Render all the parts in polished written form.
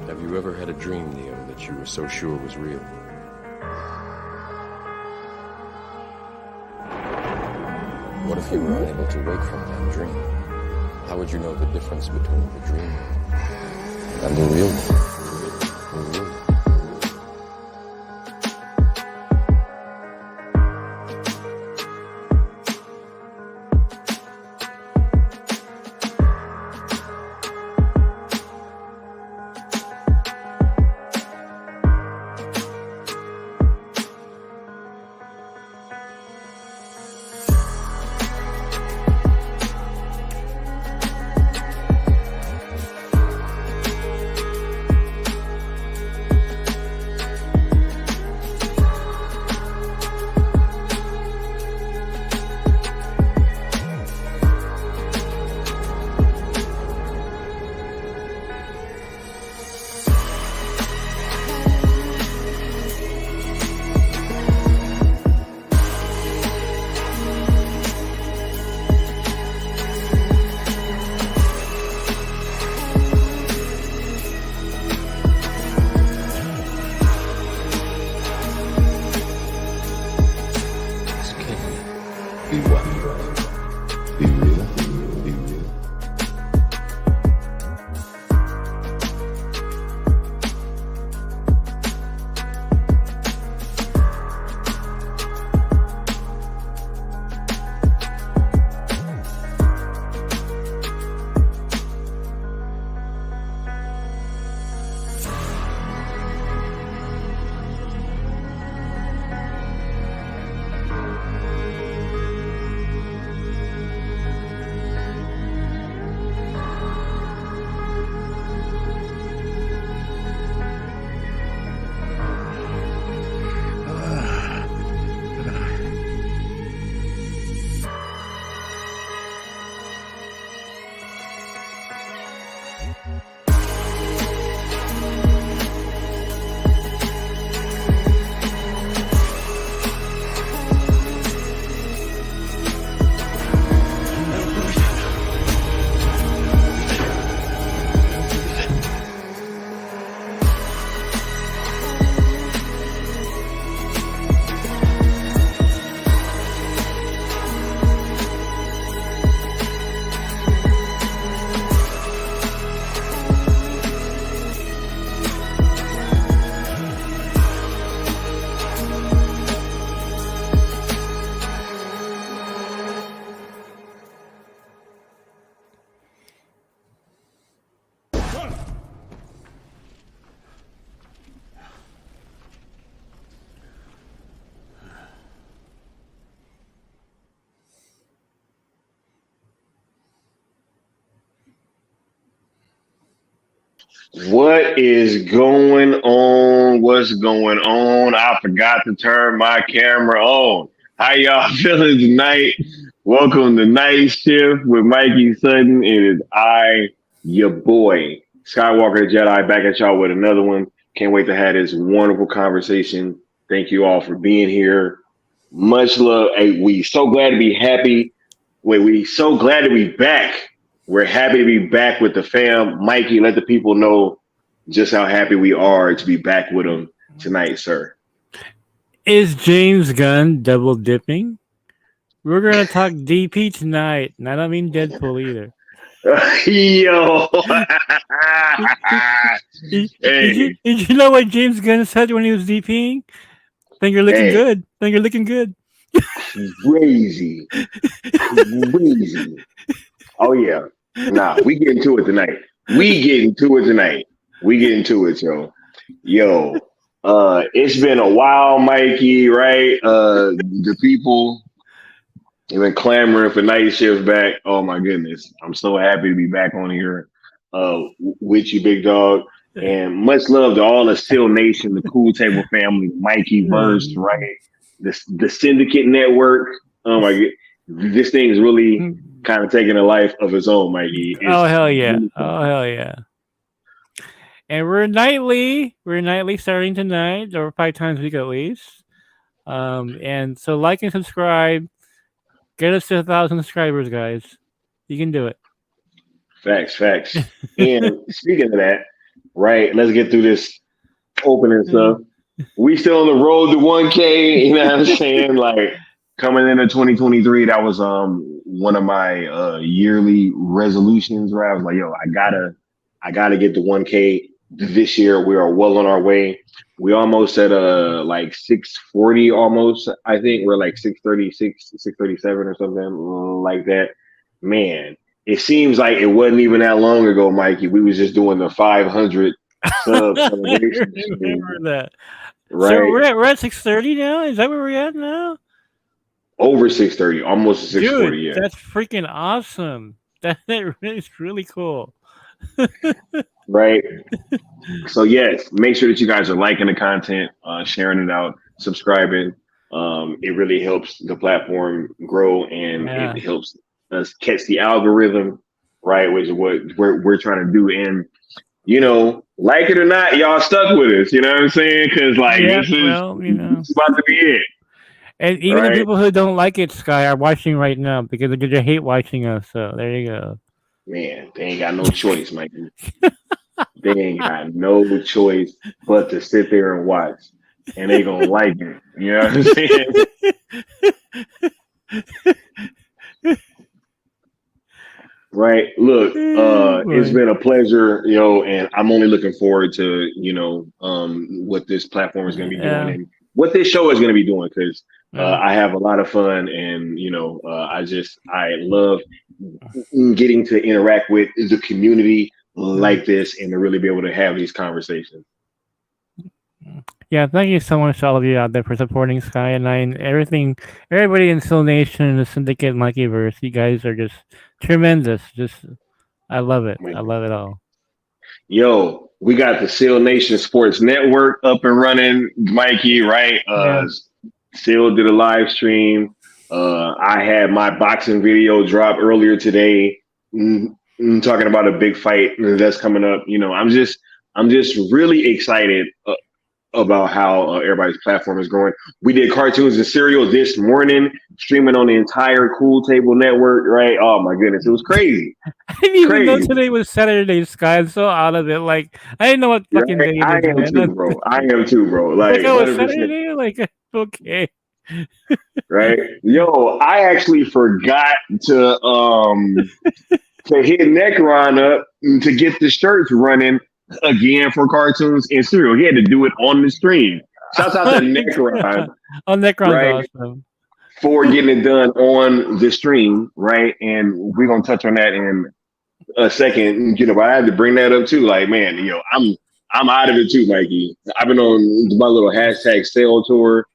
Have you ever had a dream, Neo, that you were so sure was real? What if you were unable to wake from that dream? How would you know the difference between the dream and the real one? What is going on? What's going on? I forgot to turn my camera on. How y'all feeling tonight? Welcome to Night Shift with Mikey Sutton. It is I, your boy, Skywalker Jedi, back at y'all with another one. Can't wait to have this wonderful conversation. Thank you all for being here. Much love. Hey, we so glad to be happy. Wait, we so glad to be back. We're happy to be back with the fam. Mikey, let the people know just how happy we are to be back with them tonight, sir. Is James Gunn double dipping? We're gonna talk DP tonight, and I don't mean Deadpool either. Yo, Did you know what James Gunn said when he was DPing? Think you're looking good. Think you're looking good. Crazy. Oh yeah. Nah, we get into it tonight. We get into it, yo. It's been a while, Mikey, right? The people have been clamoring for night shifts back. Oh my goodness. I'm so happy to be back on here with you, big dog. And much love to all the Steel Nation, the Cool Table family, Mikey Verse, right? The Syndicate Network. Oh my god. This thing is really kind of taking a life of its own, Mikey. Oh hell yeah. Oh hell yeah. And we're nightly starting tonight, or 5 times a week at least. And so like and subscribe. Get us to 1,000 subscribers, guys. You can do it. Facts. And speaking of that, right, let's get through this opening stuff. We still on the road to 1K, you know what I'm saying? Like coming into 2023, that was one of my yearly resolutions where I was like, yo, I gotta get to 1K this year. We are well on our way. We almost at like 640 almost. I think we're like 636, 637 or something like that. Man, it seems like it wasn't even that long ago, Mikey. We was just doing the 500 sub celebration. Remember that. Right. So we're at 630 now? Is that where we're at now? Over 630, almost 640. Dude, yeah. That's freaking awesome. That is really cool. Right. So yes, make sure that you guys are liking the content, sharing it out, subscribing. It really helps the platform grow, and it helps us catch the algorithm, right? Which is what we're trying to do. And like it or not, y'all stuck with us. You know what I'm saying? Because this is about to be it. And even the people who don't like it, Sky, are watching right now because they hate watching us. So there you go. Man, they ain't got no choice, Mikey. They ain't got no choice but to sit there and watch. And they gonna like it. You know what I'm saying? Right. Look, it's been a pleasure, and I'm only looking forward to, what this platform is gonna be doing and what this show is gonna be doing, because I have a lot of fun, and I love getting to interact with the community like this and to really be able to have these conversations. Yeah, thank you so much to all of you out there for supporting Sky and I and everybody in Soul Nation and the Syndicate Mikeyverse. You guys are just tremendous. I love it. I love it all. Yo, we got the Seal Nation Sports Network up and running, Mikey, right? Seal did a live stream. I had my boxing video drop earlier today, talking about a big fight that's coming up. I'm just really excited about how everybody's platform is growing. We did cartoons and cereal this morning, streaming on the entire Cool Table network, right? Oh my goodness, it was crazy. I didn't even know today was Saturday, Sky. I'm so out of it. Like, I didn't know what fucking day it is. I am too, bro. Like, oh, it's Saturday? Like, okay. Right. Yo, I actually forgot to hit Necron up to get the shirts running again for cartoons and cereal. He had to do it on the stream. Shouts out to Necron. Oh, Necron's right, awesome. For getting it done on the stream, right? And we're gonna touch on that in a second. But I had to bring that up too. Like, man, I'm out of it too, Mikey. I've been on my little hashtag sale tour,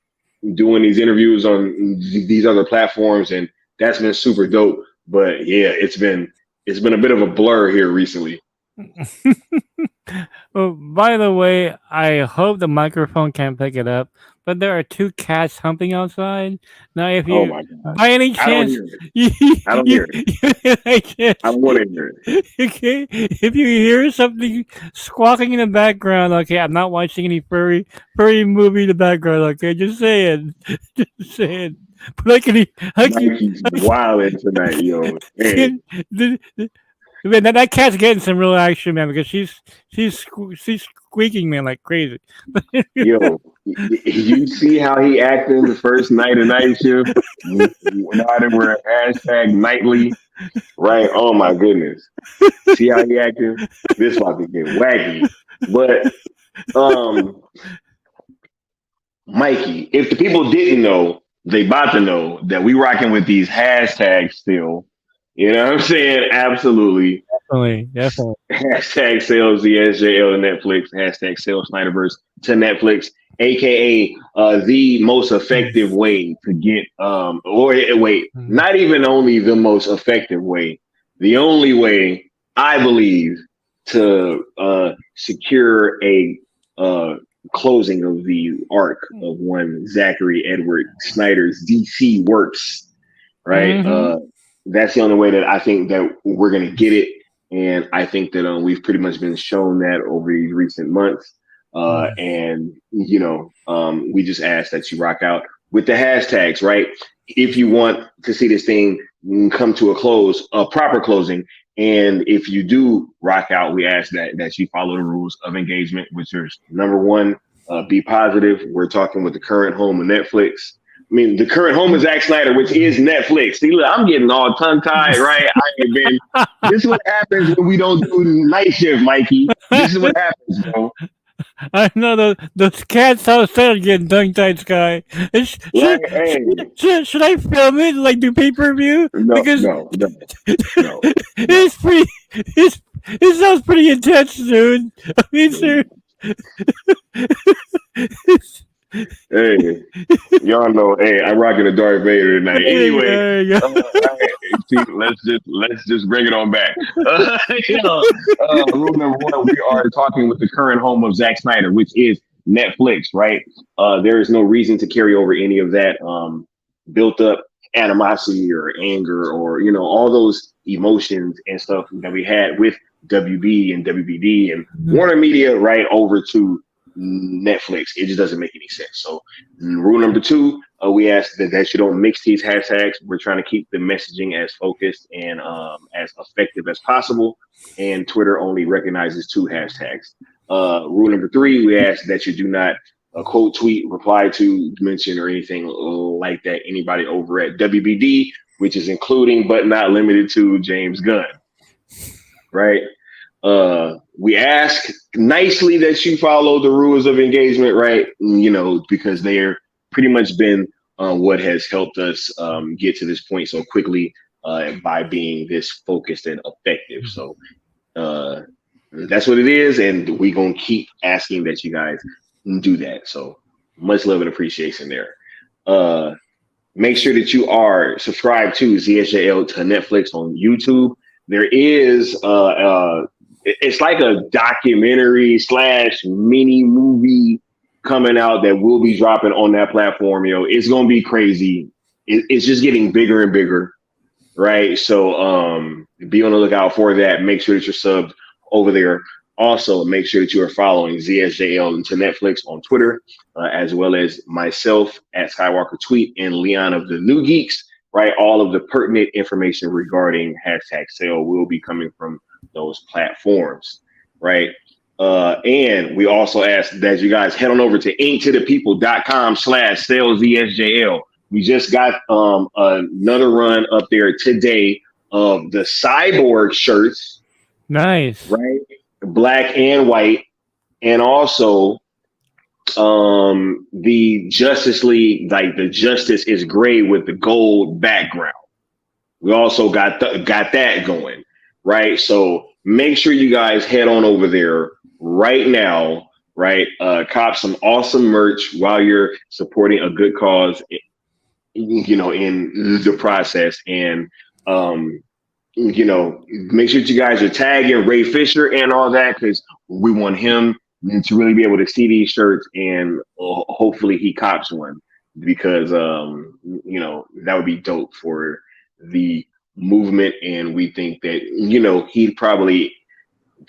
doing these interviews on these other platforms, and that's been super dope. But yeah, it's been a bit of a blur here recently. Well, by the way, I hope the microphone can pick it up. but there are two cats humping outside. Now, if Oh you, my god. by any I don't chance, hear it. I don't hear it. I don't want to hear it. okay, if you hear something squawking in the background, okay, I'm not watching any furry movie in the background. Okay, just saying, just saying. But Mikey's wilding tonight, yo. Man, can man, that cat's getting some real action, man, because she's squeaking, man, like crazy. yo, you see how he acting the first night of night shift? Now that we're hashtag nightly, right? Oh my goodness. See how he acting? This about to get wacky. But um Mikey, if the people didn't know, they about to know that we rocking with these hashtags still. You know what I'm saying? Absolutely. Definitely. Hashtag sales ZSJL to Netflix. Hashtag sales Snyderverse to Netflix. AKA the most effective way to get not even only the most effective way, the only way I believe to secure a closing of the arc of one Zachary Edward Snyder's DC works, right? That's the only way that I think that we're going to get it. And I think that we've pretty much been shown that over these recent months. And, we just ask that you rock out with the hashtags, right? If you want to see this thing come to a proper closing. And if you do rock out, we ask that you follow the rules of engagement, which is number one, be positive. We're talking with the current home of Netflix. I mean, the current home is Zack Snyder, which is Netflix. See, look, I'm getting all tongue-tied, right? This is what happens when we don't do night shift, Mikey. This is what happens, bro. I know those cats outside are getting tongue-tied, Sky. Should I film it, like do pay-per-view? No. It's pretty. It sounds pretty intense, dude. I mean, sir. Hey, y'all know. Hey, I'm rocking a Darth Vader tonight. Anyway, let's just bring it on back. Rule number one: we are talking with the current home of Zack Snyder, which is Netflix. Right? There is no reason to carry over any of that built up animosity or anger or all those emotions and stuff that we had with WB and WBD and Warner Media right over to Netflix. It just doesn't make any sense. So rule number two, we ask that you don't mix these hashtags. We're trying to keep the messaging as focused and as effective as possible. And Twitter only recognizes two hashtags. Rule number three, we ask that you do not quote, tweet, reply to, mention, or anything like that anybody over at WBD, which is including but not limited to James Gunn. Right? We ask nicely that you follow the rules of engagement, right? Because they're pretty much been what has helped us get to this point so quickly by being this focused and effective. So that's what it is. And we're going to keep asking that you guys do that. So much love and appreciation there. Make sure that you are subscribed to ZSJL to Netflix on YouTube. There is it's like a documentary / mini movie coming out that will be dropping on that platform. It's gonna be crazy. It's just getting bigger and bigger, right? So be on the lookout for that. Make sure that you're subbed over there. Also, make sure that you are following ZSJL to Netflix on Twitter, as well as myself at Skywalker Tweet and Leon of the New Geeks. Right, all of the pertinent information regarding hashtag sale will be coming from those platforms, right? And we also ask that you guys head on over to inktothepeople.com/salesZSJL. We just got another run up there today of the Cyborg shirts. Nice. Right? Black and white. And also the Justice League, like the Justice is gray with the gold background. We also got that going, right? So make sure you guys head on over there right now, right? Cop some awesome merch while you're supporting a good cause, in the process. And make sure that you guys are tagging Ray Fisher and all that, because we want him to really be able to see these shirts, and hopefully he cops one, because that would be dope for the movement, and we think that he'd probably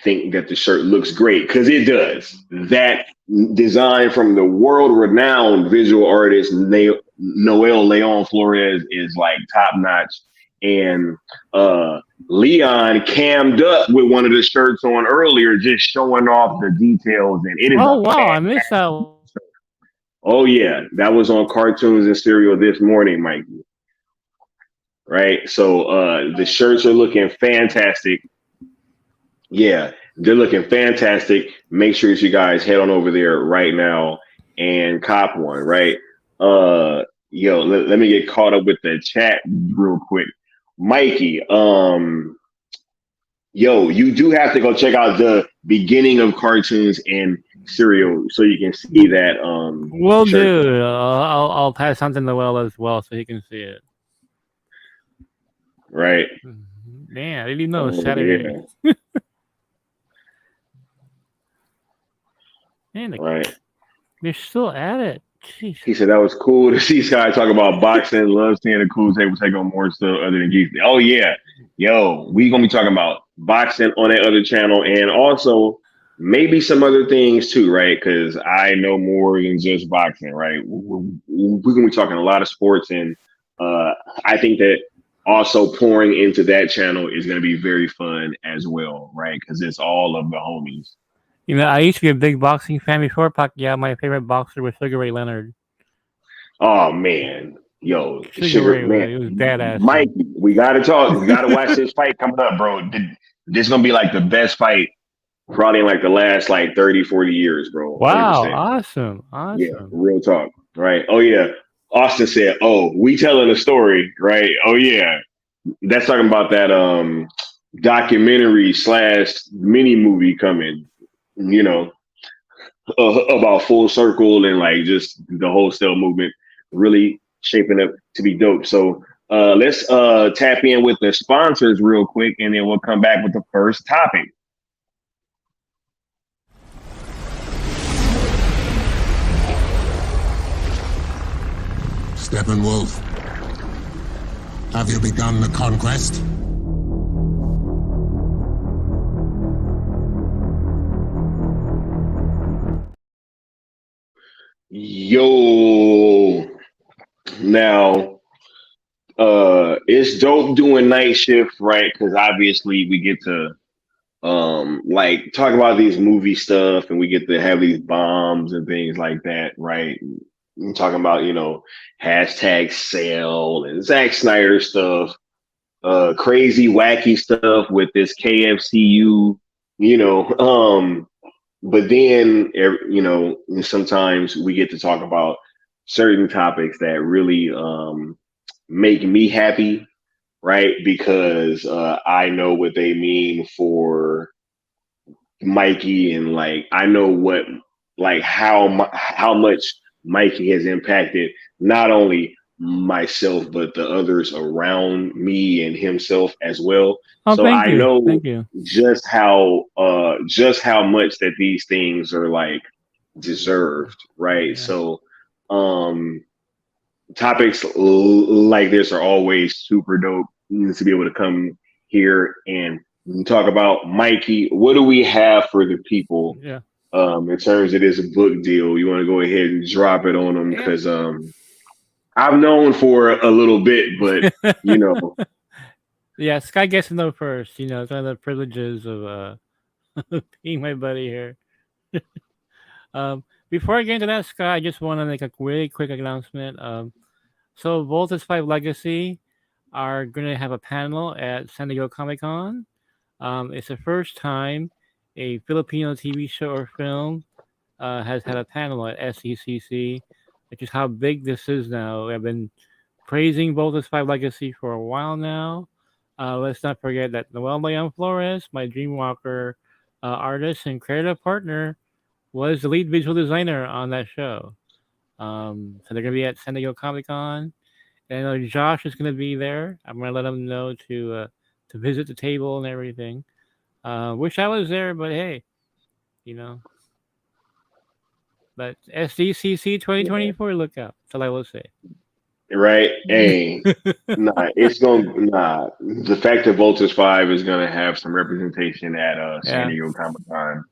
think that the shirt looks great, because it does. That design from the world-renowned visual artist Noel Leon Flores is like top notch, and Leon cammed up with one of the shirts on earlier, just showing off the details, and it is Oh wow, I missed that. Oh yeah, that was on Cartoons and Cereal this morning, Mikey. Right, so the shirts are looking fantastic. Yeah, they're looking fantastic. Make sure that you guys head on over there right now and cop one, right? Let me get caught up with the chat real quick. Mikey, you do have to go check out the beginning of Cartoons and Cereal so you can see that. Will shirt. do. I'll pass something to Will as well so he can see it. Right. Man, I didn't even know it was Saturday. Yeah. Man, Right. they're still at it. Jeez. He said that was cool to see Sky talk about boxing. Love seeing the cool table take on more stuff other than geeks. Oh yeah, we gonna be talking about boxing on that other channel, and also maybe some other things too, right? Because I know more than just boxing, right? We're gonna be talking a lot of sports, and I think that also pouring into that channel is gonna be very fun as well, right? Because it's all of the homies. I used to be a big boxing fan before Pacquiao. My favorite boxer was Sugar Ray Leonard. Oh man, Sugar Ray, man, it was badass. Mike, we gotta talk. We gotta watch this fight coming up, bro. This is gonna be like the best fight probably in like the last like 30, 40 years, bro. Wow, 100%. awesome. Yeah, real talk. Right. Oh yeah. Austin said, "Oh, we telling a story, right? Oh yeah." That's talking about that documentary / mini movie coming, about Full Circle and like just the wholesale movement really shaping up to be dope. So let's tap in with the sponsors real quick, and then we'll come back with the first topic. Steppenwolf, have you begun the conquest? Yo, now it's dope doing night shift, right? Because obviously we get to like talk about these movie stuff, and we get to have these bombs and things like that, right? I'm talking about hashtag sale and Zack Snyder stuff, crazy wacky stuff with this KFCU, but then sometimes we get to talk about certain topics that really make me happy, right? Because I know what they mean for Mikey, and like I know what how much Mikey has impacted not only myself but the others around me and himself as well. Oh, so I know thank you. just how much that these things are like deserved, right? Yeah. So topics like this are always super dope to be able to come here and talk about. Mikey, what do we have for the people? Yeah. In terms of this book deal, you want to go ahead and drop it on them, because I've known for a little bit, but Yeah, Sky gets to know first. It's one of the privileges of being my buddy here. Before I get into that, Sky, I just want to make a really quick announcement. So Voltage 5 Legacy are going to have a panel at San Diego Comic-Con. It's the first time a Filipino TV show or film has had a panel at SECC, which is how big this is now. I've been praising Voltage 5 Legacy for a while now. Let's not forget that Noel Leon Flores, my Dreamwalker artist and creative partner, was the lead visual designer on that show. So they're going to be at San Diego Comic-Con. And I know Josh is going to be there. I'm going to let him know to visit the table and everything. Wish I was there, but hey, But SDCC 2024, look out. That's all I will say. Right? Hey, the fact that Voltage 5 is gonna have some representation at San Yeah. Diego Comic Con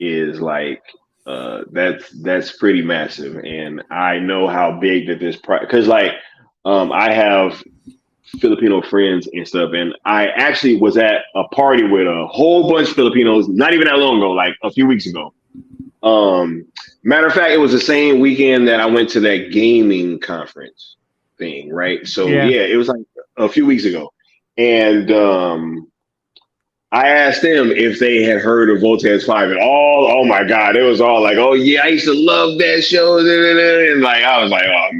is like that's pretty massive. And I know how big that because like I have Filipino friends and stuff, and I actually was at a party with a whole bunch of Filipinos not even that long ago, like a few weeks ago. Matter of fact, it was the same weekend that I went to that gaming conference thing, right? So Yeah. it was like a few weeks ago, and I asked them if they had heard of Voltaire 5 at all. Oh my God, it was all like, "Oh yeah, I used to love that show," and like I was like, "Oh,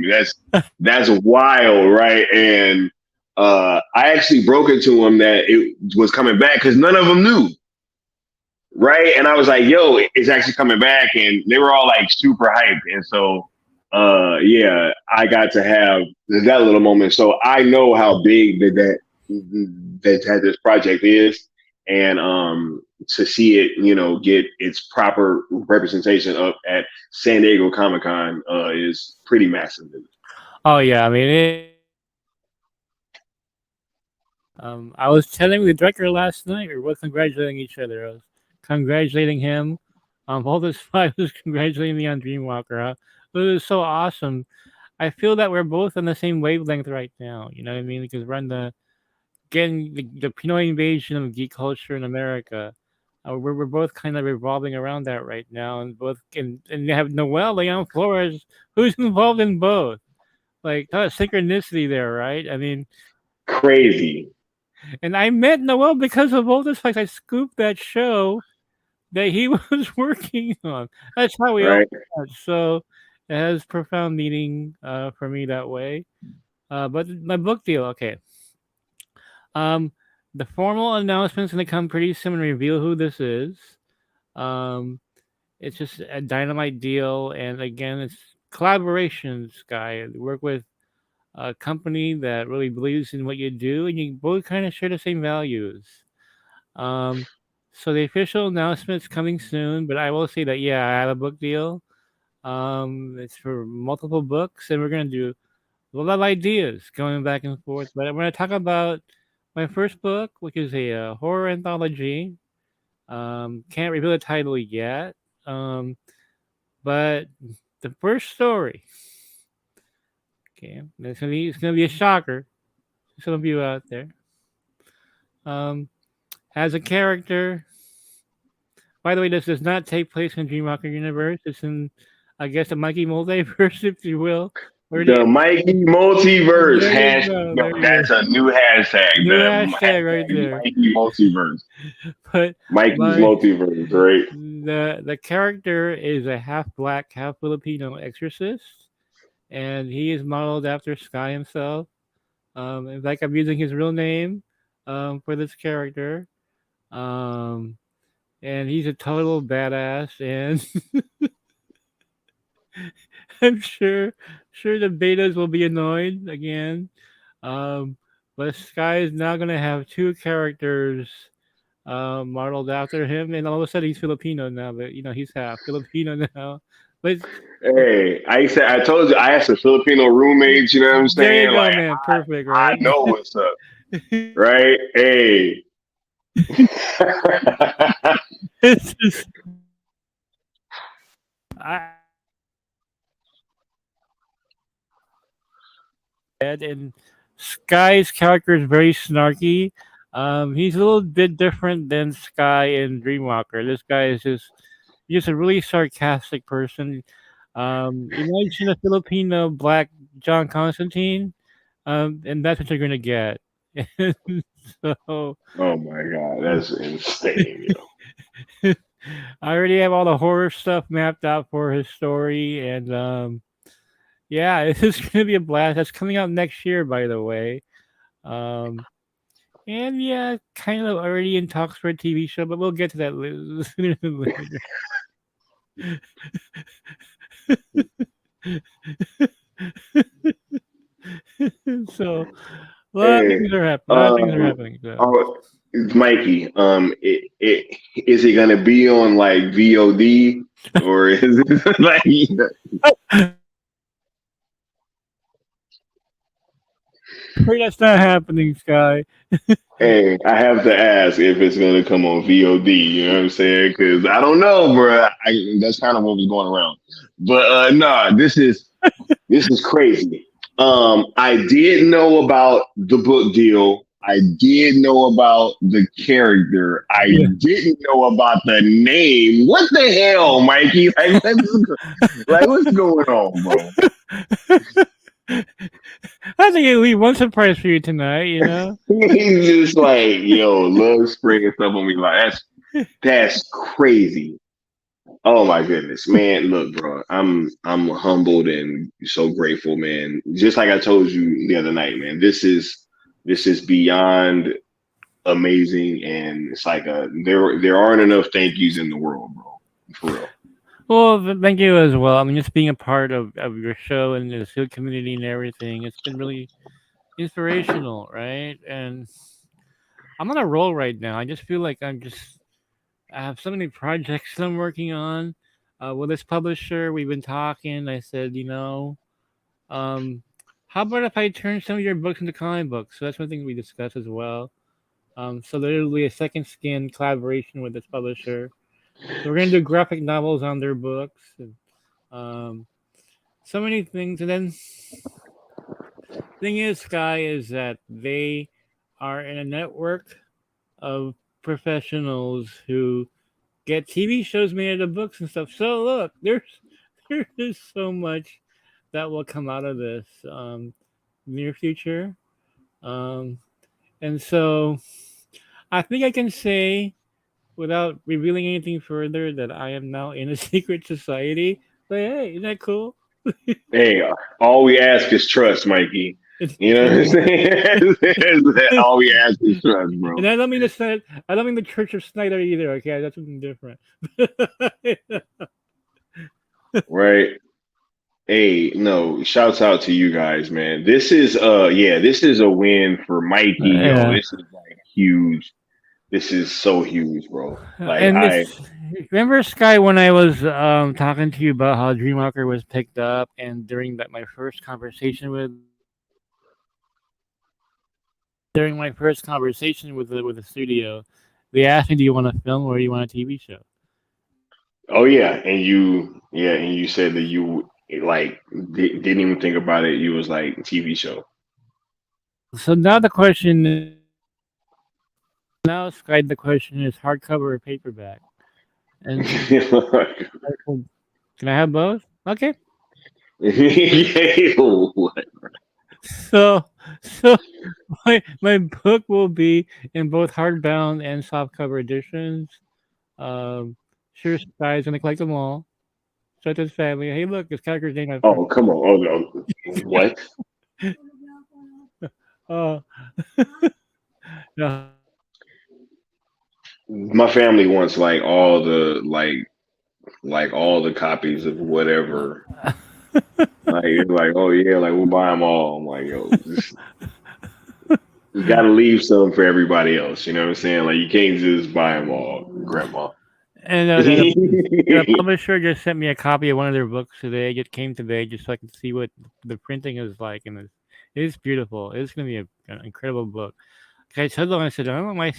that's wild, right?" And I actually broke it to them that it was coming back because none of them knew. Right. And I was like, yo, it's actually coming back. And they were all like super hyped. And so, I got to have that little moment. So I know how big that this project is. And to see it, get its proper representation up at San Diego Comic Con is pretty massive. Oh, yeah. I mean, I was telling the director last night, we were both congratulating each other. I was congratulating him. Voltage 5 was congratulating me on Dreamwalker. Huh? It was so awesome. I feel that we're both on the same wavelength right now. You know what I mean? Because we're on getting the Pinoy invasion of geek culture in America. We're both kind of revolving around that right now, and you have Noel Leon Flores, who's involved in both. Like, synchronicity there, right? I mean, crazy. And I met Noel because of all this. Like, I scooped that show that he was working on. That's how we all Right. met. So it has profound meaning for me that way. But my book deal, okay. The formal announcement's gonna come pretty soon and reveal who this is. It's just a dynamite deal, and again, it's collaborations, guy. Work with a company that really believes in what you do, and you both kind of share the same values. So the official announcement's coming soon, but I will say that I have a book deal. It's for multiple books, and we're gonna do a lot of ideas going back and forth. But I'm gonna talk about my first book, which is a horror anthology. Can't reveal the title yet. But the first story. Okay, it's gonna be a shocker to some of you out there. Has a character. By the way, this does not take place in Dreamwalker universe. It's in, I guess, the Mikey multiverse, if you will. The Mikey multiverse hashtag. That's a new hashtag. New hashtag right there. Mikey multiverse. But Mikey's multiverse, right? The character is a half black, half Filipino exorcist, and he is modeled after Sky himself. In fact, I'm using his real name for this character. And he's a total badass, and I'm sure the betas will be annoyed again. But Sky is now gonna have two characters modeled after him, and all of a sudden he's Filipino now. But he's half Filipino now. But hey, I told you I have some Filipino roommates. You know what I'm saying? There you go, man. Perfect, right? I know what's up, right? Hey. It's just, and Sky's character is very snarky. He's a little bit different than Sky in Dreamwalker. This guy is just a really sarcastic person. Imagine a Filipino black John Constantine, and that's what you're gonna get. So, oh my God, that's insane. I already have all the horror stuff mapped out for his story, and it's gonna be a blast. That's coming out next year, by the way. And kind of already in talks for a TV show, but we'll get to that sooner than later. So a lot of things are happening. Mikey, is it gonna be on like VOD or is it like? Pray that's not happening, Sky. Hey, I have to ask if it's gonna come on VOD. You know what I'm saying? Because I don't know, bro. That's kind of what was going around. But nah, this is crazy. I did know about the book deal. I did know about the character. I Yeah. didn't know about the name. What the hell, Mikey? What's going on, bro? I think it'll leave one surprise for you tonight, you know? He's just like, yo, love springing stuff on me. Like that's crazy. Oh my goodness, man! Look, bro, I'm humbled and so grateful, man. Just like I told you the other night, man. This is beyond amazing, and it's like there aren't enough thank yous in the world, bro. For real. Well, thank you as well. I mean, just being a part of your show and the SEAL community and everything, it's been really inspirational, right? And I'm on a roll right now. I just feel like I have so many projects I'm working on. With this publisher, we've been talking. I said, um, how about if I turn some of your books into comic books? So that's one thing we discussed as well. So there'll be a second skin collaboration with this publisher. So we're gonna do graphic novels on their books, and um, so many things. And then thing is, Sky, is that they are in a network of professionals who get TV shows made out of books and stuff. So look, there is so much that will come out of this near future. Um, and so I think I can say, without revealing anything further, that I am now in a secret society. But hey, isn't that cool? Hey, all we ask is trust, Mikey. It's You know what I'm true. saying? All we ask is trust, bro. And I don't mean the Church of Snyder either. Okay, that's something different. Right? Hey, no, shouts out to you guys, man. This is a win for Mikey, yo. Yeah. This is like huge. This is so huge, bro. Like And this, remember, Sky, when I was talking to you about how Dreamwalker was picked up, and during my first conversation with the studio, they asked me, "Do you want a film or do you want a TV show?" oh and you said that you like didn't even think about it. You was like TV show. So now the question is, now, Sky, the question is hardcover or paperback? And I said, can I have both? Okay. What? So, so my book will be in both hardbound and softcover editions. Um, sure, Sky's gonna collect them all. So to his family, hey, look, this character's name. Oh, come on. Oh, no. What? Oh, no. My family wants like all the copies of whatever. Like it's like, oh yeah, like we'll buy them all. I'm like, yo, you got to leave some for everybody else. You know what I'm saying? Like you can't just buy them all, Grandma. And the publisher just sent me a copy of one of their books today. It just came today, just so I can see what the printing is like, and it is beautiful. It's gonna be an incredible book. I told them, I said, oh my,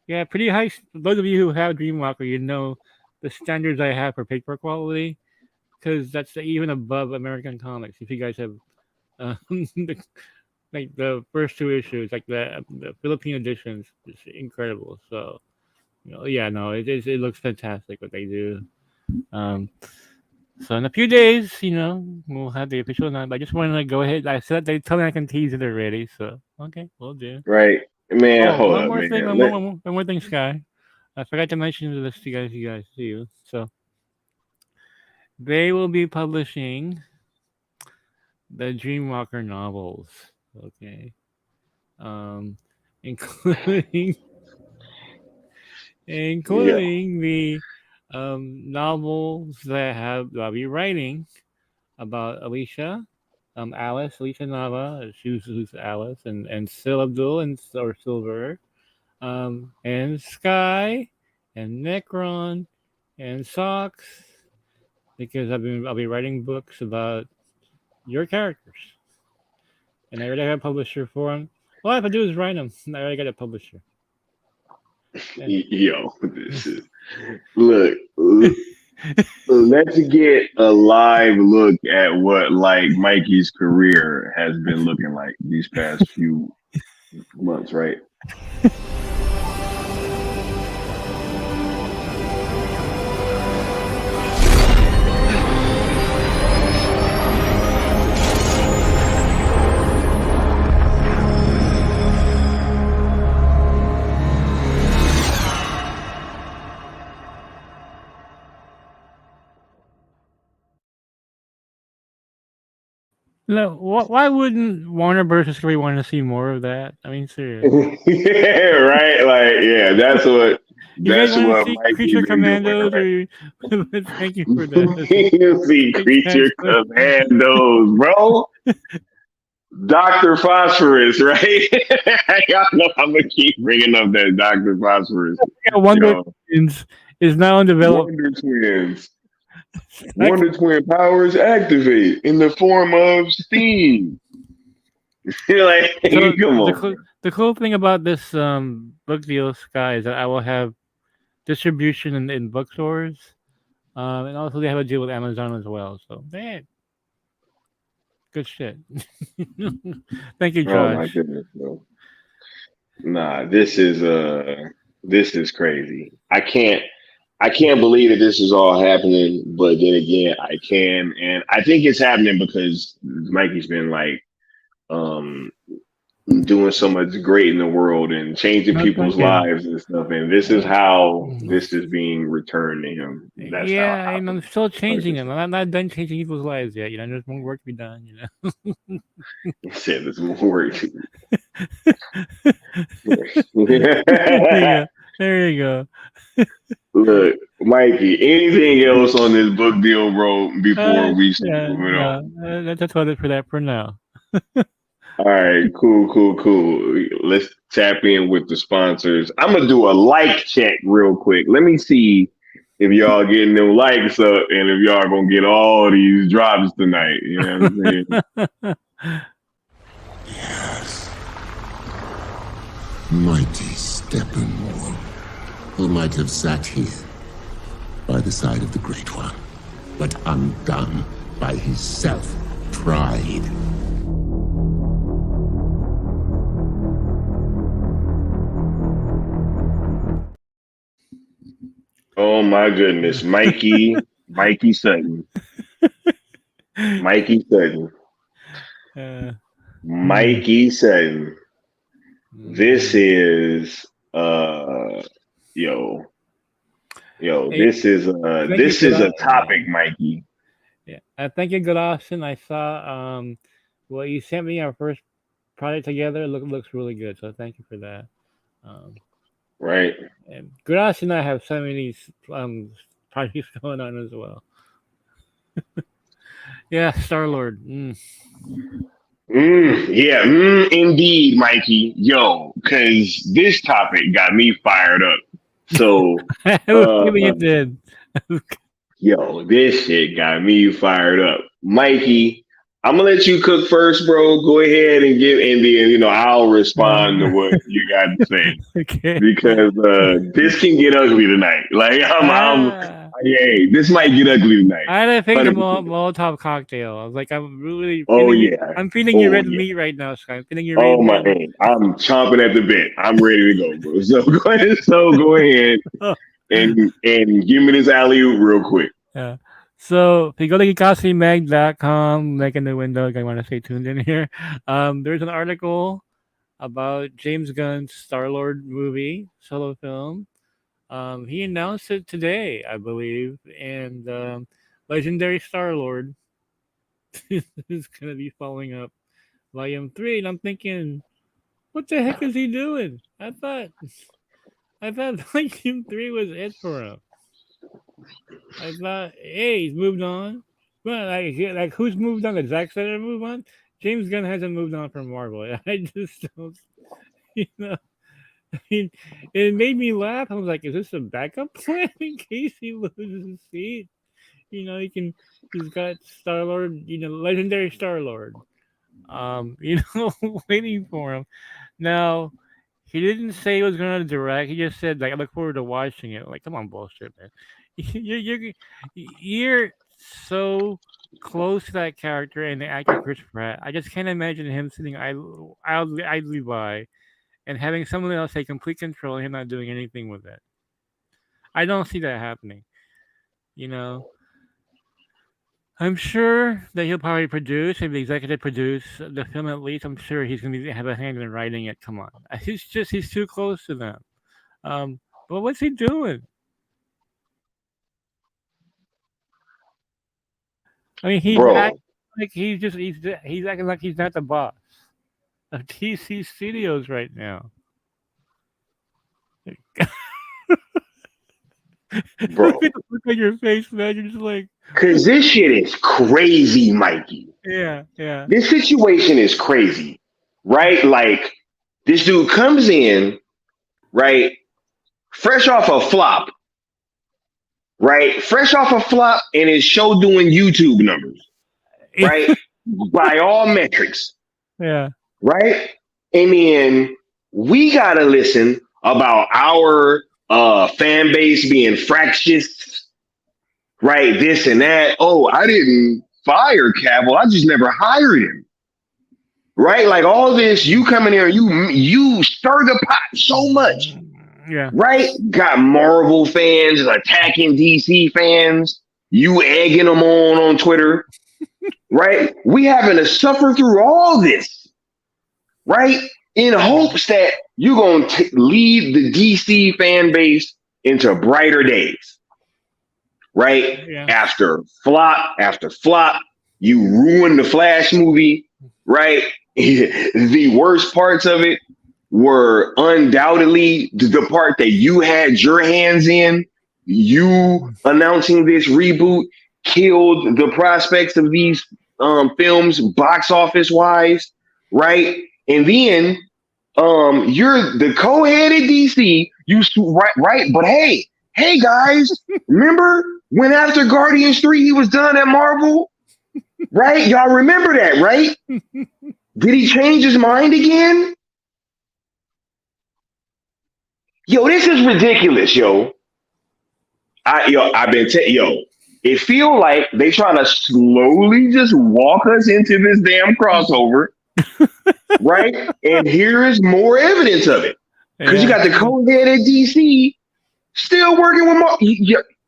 yeah, pretty high. Those of you who have Dreamwalker, you know the standards I have for paper quality, because that's even above American comics. If you guys have the, like the first two issues, like the Philippine editions, it's incredible. So yeah, no, it looks fantastic what they do. Um, so in a few days, we'll have the official announcement. I just wanted to go ahead. I said they tell me I can tease it already, so okay, we'll do. Right, man. Oh, Hold one up, more thing, man. one more thing, Sky. I forgot to mention this to you guys see you. So they will be publishing the Dreamwalker novels. Okay. Um, including Yeah. the novels that I'll be writing about Alicia, Alicia Nava, who's Alice, and Sil Abdul or Silver, and Sky, and Necron, and Socks, because I'll be writing books about your characters, and I already have a publisher for them. All I have to do is write them. And I already got a publisher. Yo, this is look. Let's get a live look at what like Mikey's career has been looking like these past few months, right? No, why wouldn't Warner Bros. Discovery want to see more of that? I mean, seriously. Yeah, right. Like, yeah, You guys that's want to what see Mikey's Creature been doing, Commandos? right? Or thank you for that. You see Creature Commandos, bro. Dr. Phosphorus, right? Y'all know I'm gonna keep bringing up that Dr. Phosphorus. Wonder Yo, Twins is now in development. Wonder Twins. Wonder Twin powers activate in the form of steam. Like, So come on. the cool thing about this book deal, Sky, is that I will have distribution in bookstores, and also they have a deal with Amazon as well. So man, good shit. Thank you, Oh my Josh. goodness, bro. Nah, this is crazy. I can't believe that this is all happening, but then again, I can, and I think it's happening because Mikey's been like um doing so much great in the world and changing No, people's thank you. lives and stuff. And this is how this is being returned to him. That's how Yeah, and I'm still changing them. I'm not done changing people's lives yet. There's more work to be done. he said there's more work. There you go. Look, Mikey, anything else on this book deal, bro, before we start Yeah, moving on? that's about it for that for now. All right, cool. Let's tap in with the sponsors. I'm gonna do a like check real quick. Let me see if y'all getting them likes up and if y'all gonna get all these drops tonight. You know what I'm saying? Yes. Mighty Steppenwolf, who might have sat here by the side of the Great One, but undone by his self-pride. Oh my goodness, Mikey Sutton. Mikey Sutton. Mikey Sutton. This is yo, this is a topic, Mikey. Yeah, thank you, good Austin. I saw what you sent me our first project together. Looks really good. So thank you for that. Right. And good Austin and I have so many projects going on as well. Yeah, Star-Lord. Yeah, indeed, Mikey. Yo, because this topic got me fired up. So, I was feeling it did. Yo, this shit got me fired up. Mikey, I'm gonna let you cook first, bro. Go ahead and then I'll respond to what you got to say. Okay. Because this can get ugly tonight. Like hey, this might get ugly tonight. I had to pick the Molotov cocktail. I was like, I'm really I'm feeling your red meat right now, Sky. I'm feeling your Oh my man. I'm chomping at the bit. I'm ready to go, bro. So go ahead and give me this alley-oop real quick. Yeah. So if you go to GeekosiMag.com, make a new window, I want to stay tuned in here. There's an article about James Gunn's Star-Lord movie, solo film. He announced it today, I believe, and Legendary Star-Lord is going to be following up Volume 3, and I'm thinking, what the heck is he doing? I thought Volume 3 was it for him. I thought, hey, he's moved on. But like who's moved on? Did Zack Snyder move on? James Gunn hasn't moved on from Marvel. I just don't, I mean, it made me laugh. I was like, is this a backup plan in case he loses his seat? He's got Star-Lord, legendary Star-Lord. Waiting for him. Now, he didn't say he was going to direct. He just said, like, I look forward to watching it. Like, come on, bullshit, man. You're so close to that character and the actor Chris Pratt. I just can't imagine him sitting idly by and having someone else take complete control and him not doing anything with it. I don't see that happening. I'm sure that he'll probably produce, maybe executive produce the film at least. I'm sure he's going to have a hand in writing it. Come on. He's too close to them. But what's he doing? I mean, he's acting like he's acting like he's not the boss of DC Studios right now. Bro. Look at the look on your face, man. You're just like, because this shit is crazy, Mikey. Yeah. This situation is crazy, right? Like, this dude comes in, right, fresh off a flop, right? Fresh off a flop and his show doing YouTube numbers, right? By all metrics. Yeah. Right? And then we got to listen about our fan base being fractious, right? This and that. Oh, I didn't fire Cavill. I just never hired him. Right? Like all this, you come in here, you stir the pot so much. Yeah. Right? Got Marvel fans attacking DC fans. You egging them on Twitter. Right? We having to suffer through all this. Right? In hopes that you're going to lead the DC fan base into brighter days. Right? Yeah. After flop, you ruined the Flash movie. Right? The worst parts of it were undoubtedly the part that you had your hands in. You announcing this reboot killed the prospects of these films box office wise, right? And then you're the co-head at DC. Right? But hey guys, remember when after Guardians 3 he was done at Marvel? Right? Y'all remember that, right? Did he change his mind again? Yo, this is ridiculous, yo. It feel like they trying to slowly just walk us into this damn crossover, right? And here is more evidence of it. Because you got the co-head at DC still working with Marvel.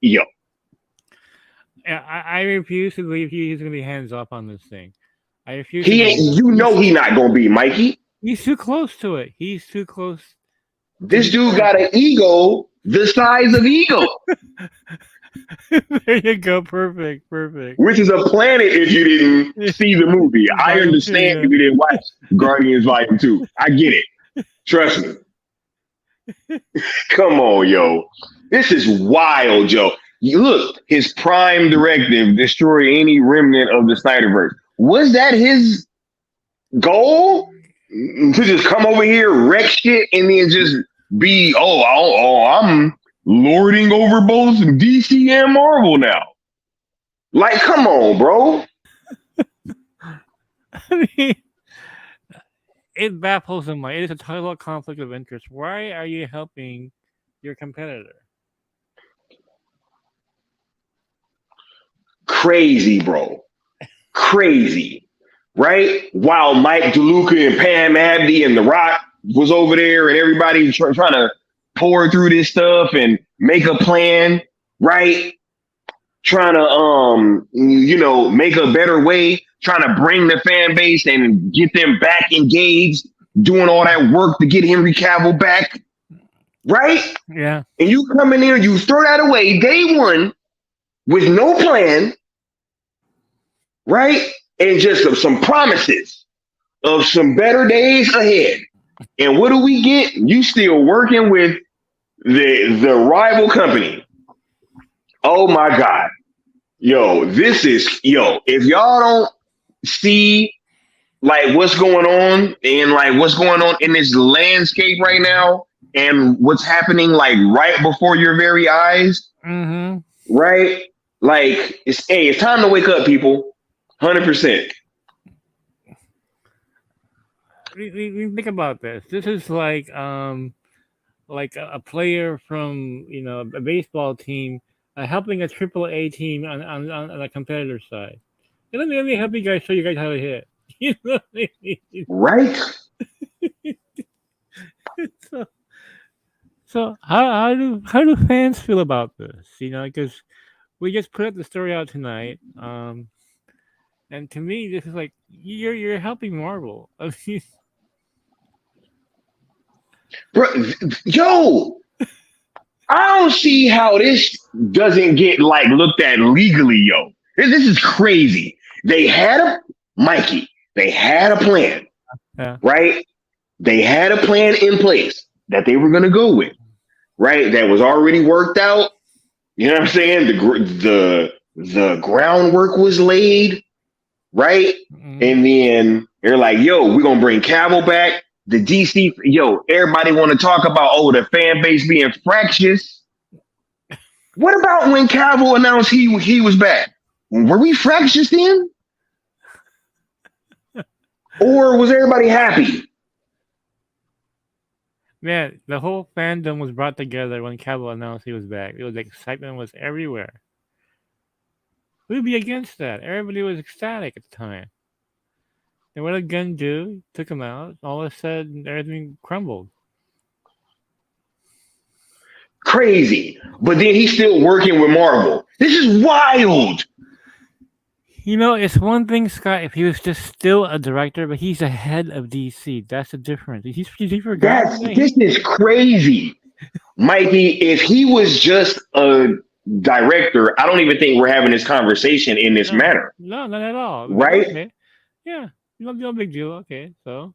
Yo. Yeah, I refuse to believe he's going to be hands off on this thing. I refuse. He ain't. You know he not going to be, Mikey. He's too close to it. He's too close. This dude got an ego the size of Ego. There you go. Perfect. Which is a planet if you didn't see the movie. I understand if you didn't watch Guardians Volume 2. I get it. Trust me. Come on, yo. This is wild, yo. Look, his prime directive, destroy any remnant of the Snyderverse. Was that his goal? To just come over here, wreck shit, and then just be, I'm lording over both DC and Marvel now. Like, come on, bro. I mean, it baffles him. It is a total conflict of interest. Why are you helping your competitor? Crazy, bro. Crazy. Right? While Mike DeLuca and Pam Abdi and The Rock was over there and everybody trying to pour through this stuff and make a plan, right? Trying to, make a better way, trying to bring the fan base and get them back engaged, doing all that work to get Henry Cavill back, right? Yeah. And you come in there, you throw that away day one with no plan, right? And just some promises of some better days ahead. And what do we get? You still working with the rival company. Oh my God. If y'all don't see like what's going on in this landscape right now and what's happening like right before your very eyes, right? Like, it's time to wake up, people. 100%. We think about this. This is like a player from a baseball team helping a AAA team on a competitor side. And let me help you guys show you guys how to hit. You know what I mean? Right? So how do fans feel about this? Because we just put the story out tonight. And to me, this is like you're helping Marvel. I mean, Bro, yo, I don't see how this doesn't get like looked at legally, yo. This is crazy. They had Mikey. They had a plan, yeah. right? They had a plan in place that they were going to go with, right? That was already worked out. You know what I'm saying? The groundwork was laid, right? Mm-hmm. And then they're like, yo, we're going to bring Cavill back. The DC, yo, everybody want to talk about, the fan base being fractious. What about when Cavill announced he was back? Were we fractious then? Or was everybody happy? Man, the whole fandom was brought together when Cavill announced he was back. It was excitement was everywhere. Who'd be against that? Everybody was ecstatic at the time. And what did Gunn do? Took him out. All of a sudden, everything crumbled. Crazy. But then he's still working with Marvel. This is wild. It's one thing, Scott, if he was just still a director, but he's the head of DC. That's the difference. He forgot. This is crazy. Mikey, if he was just a director, I don't even think we're having this conversation in this manner. No, not at all. Right? Okay. Yeah. No big deal. Okay. So,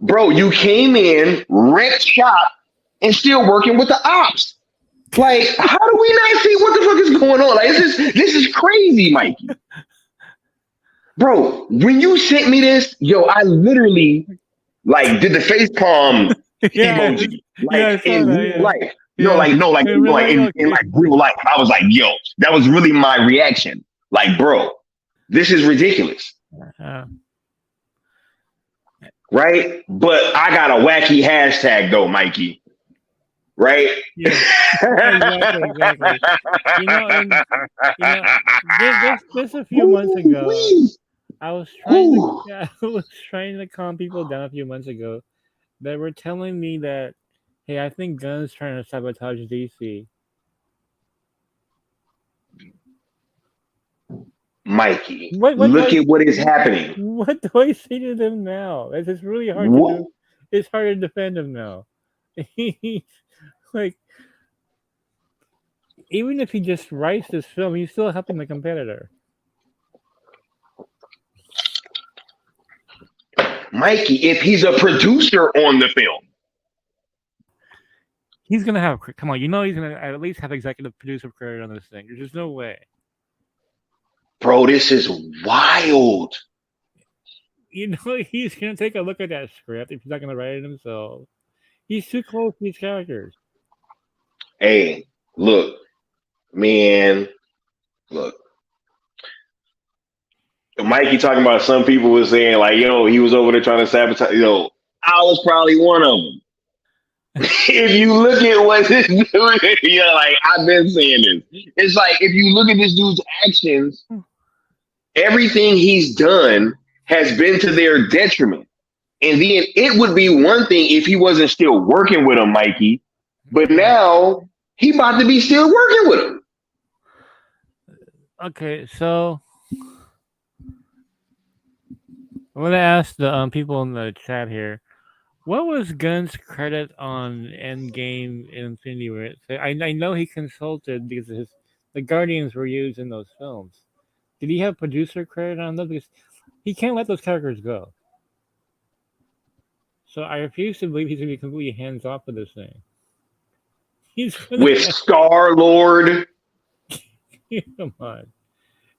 Bro, you came in, wrecked shop, and still working with the ops. Like, how do we not see what the fuck is going on? Like, this is crazy, Mikey. Bro, when you sent me this, yo, I literally did the face palm emoji. In real life. In real life. I was like, yo, that was really my reaction. Like, bro, this is ridiculous. Right? But I got a wacky hashtag though, Mikey. Right? Yeah, exactly. Just a few months ago, I was trying to calm people down a few months ago. They were telling me that, hey, I think Gunn's trying to sabotage DC. Mikey, look at what is happening. What do I say to them now? It's really hard to do. It's hard to defend him now. Like, even if he just writes this film, he's still helping the competitor. Mikey, if he's a producer on the film, he's gonna have. Come on, he's gonna at least have executive producer credit on this thing. There's just no way. Bro, this is wild. He's gonna take a look at that script if he's not gonna write it himself. He's too close to these characters. Hey, look, man, look. Mikey talking about some people was saying like, he was over there trying to sabotage. I was probably one of them. If you look at what this dude, I've been saying this. It's like if you look at this dude's actions, everything he's done has been to their detriment. And then it would be one thing if he wasn't still working with him, Mikey. But now he about to be still working with him. Okay, so I'm gonna ask the people in the chat here. What was Gunn's credit on Endgame and Infinity War? I know he consulted because the Guardians were used in those films. Did he have producer credit on those? Because he can't let those characters go. So I refuse to believe he's going to be completely hands off with this thing. With Star-Lord. Come on.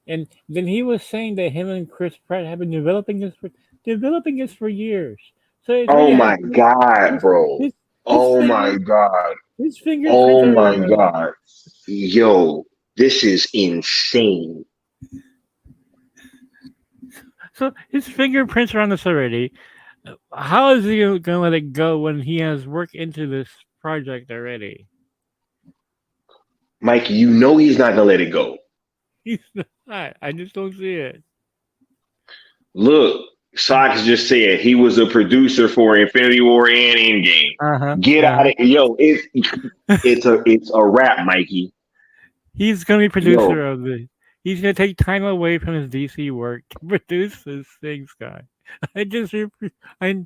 And then he was saying that him and Chris Pratt have been developing this for years. So oh my God, bro. Oh my God. His fingerprints Oh are my god. Yo, this is insane. so his fingerprints are on this already. How is he gonna let it go when he has work into this project already? Mikey, you know he's not gonna let it go. He's not. I just don't see it. Look, Sox just said he was a producer for Infinity War and Endgame. Uh-huh. Get out of yo, it's a wrap, Mikey. He's gonna be Yo, producer of the. He's gonna take time away from his DC work to produce this thing, Scott. I just, I.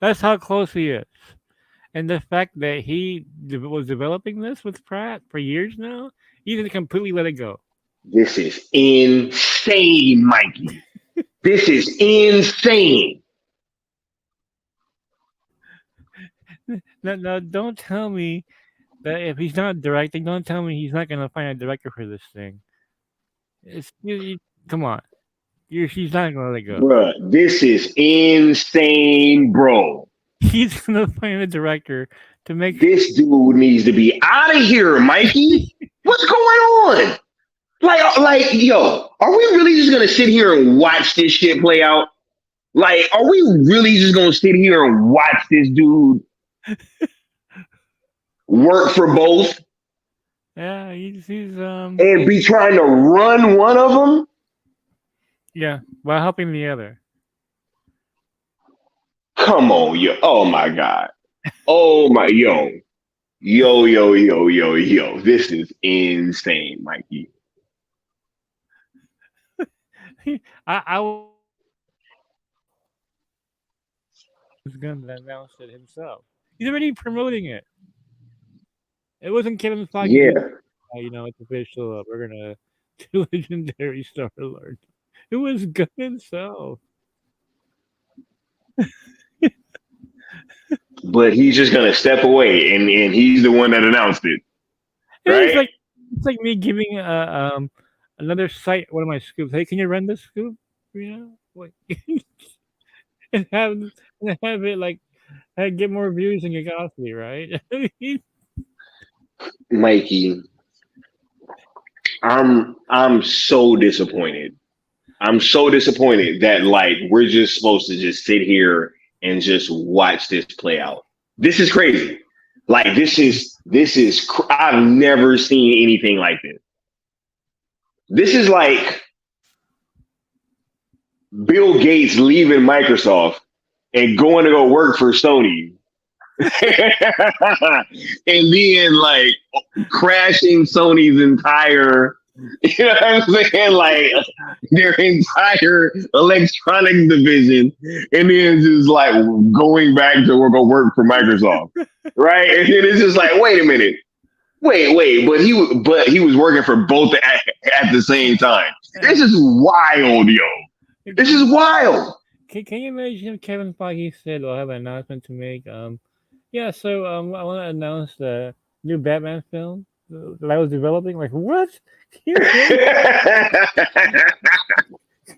That's how close he is, and the fact that he was developing this with Pratt for years now, he's gonna completely let it go. this is insane, Mikey. This is insane. Now, don't tell me that if he's not directing, don't tell me he's not gonna find a director for this thing. It's come on, he's not gonna let it go. Bruh, this is insane, bro. He's gonna find a director to make. This dude needs to be out of here, Mikey. What's going on? Yo, are we really just gonna sit here and watch this shit play out? Like, are we really just gonna sit here and watch this dude work for both Yeah, he's and be trying to run one of them? yeah, while helping the other. Come on, yo. Oh my god. Oh my yo. Yo. This is insane, Mikey. I was Gunn that announced it himself. He's already promoting it. It wasn't Kevin Feige. Yeah. It's official. We're gonna do Legendary Star Lord. It was Gunn himself. But he's just gonna step away and he's the one that announced it. Right? It's like me giving another site one of my scoops. Hey, can you run this scoop? Like and have it like get more views than you got me, right? Mikey, I'm so disappointed. I'm so disappointed that like we're just supposed to just sit here and just watch this play out. This is crazy. Like I've never seen anything like this. This is like Bill Gates leaving Microsoft and going to go work for Sony. And then like crashing Sony's entire, you know what I'm saying? Like their entire electronics division, and then just like going back to go work for Microsoft. Right? And then it's just like, wait a minute. Wait, but he was working for both at the same time. This is wild, yo. This is wild. Can you imagine if Kevin Feige said, "I'll have an announcement to make"? Yeah. So I want to announce the new Batman film that I was developing. Like, what? Can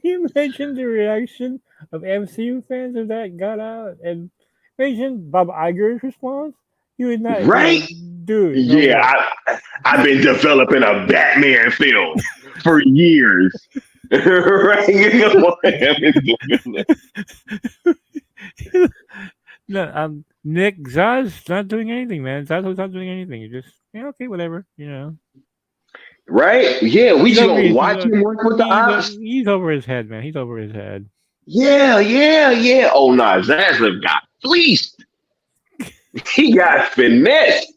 you imagine the reaction of MCU fans if that got out? And imagine Bob Iger's response. He would not. Right? Dude. Yeah, I've been developing a Batman film for years. Right? No, Nick Zaz's not doing anything, man. Zaz was not doing anything. He just okay, whatever, Right? Yeah, we just gonna watch him work with the ops. He's over his head, man. He's over his head. Yeah. Oh no, Zaslav got fleeced. He got finessed.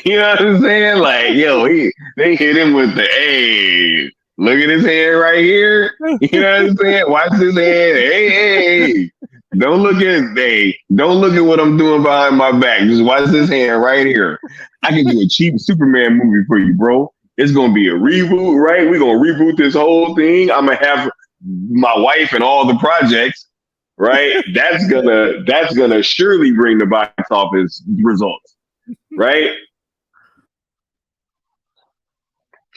You know what I'm saying? Like, yo, they hit him with the hey. Look at his hand right here. You know what I'm saying? Watch his hand. Hey. Don't look at what I'm doing behind my back. Just watch this hand right here. I can do a cheap Superman movie for you, bro. It's gonna be a reboot, right? We're gonna reboot this whole thing. I'm gonna have my wife and all the projects, right? That's gonna surely bring the box office results, right?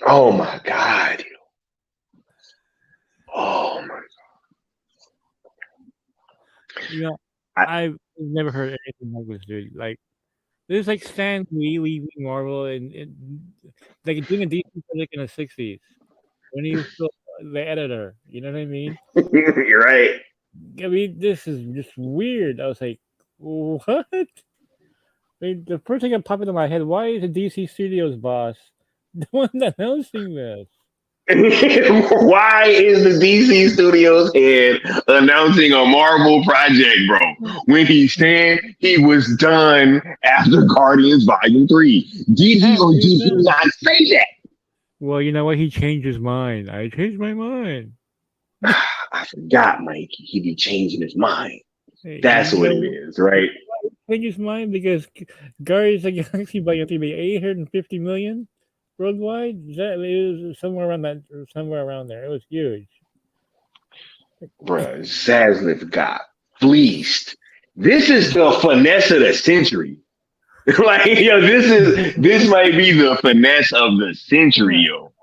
Oh my God. Oh my I've never heard anything like this, dude. Like This is like Stan Lee leaving Marvel and like doing a DC project in the '60s when he was still the editor. You know what I mean? You're right. I mean, this is just weird. I was like, what? I mean, the first thing that popped into my head: why is the DC Studios boss the one announcing this? Why is the DC Studios head announcing a Marvel project, bro? When he said he was done after Guardians Volume 3. Did he or did he not say that? Well, you know what? He changed his mind. I changed my mind. I forgot, Mike. He be changing his mind. Hey, That's you what know, it is, right? Change his mind because Guardians of the Galaxy by 850 million worldwide. That is somewhere around that, or somewhere around there. It was huge. Bruh, Zaslav got fleeced. This is the finesse of the century. Like, yo, this might be the finesse of the century, yo.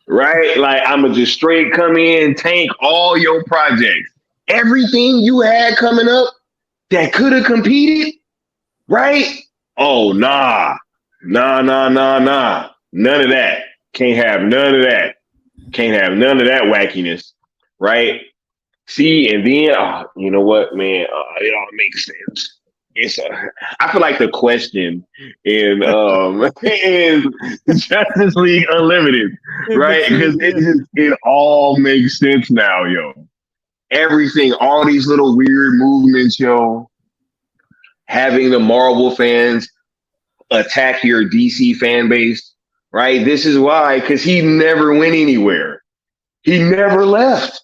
Right? Like, I'ma just straight come in, tank all your projects. Everything you had coming up that could have competed, right? Oh, nah. Nah. None of that. Can't have none of that. Can't have none of that wackiness, right? See, and then you know what, man? It all makes sense. I feel like the question in in Justice League Unlimited, right? Because it all makes sense now, yo. Everything, all these little weird movements, yo. Having the Marvel fans attack your DC fan base, right? This is why, because he never went anywhere. He never left.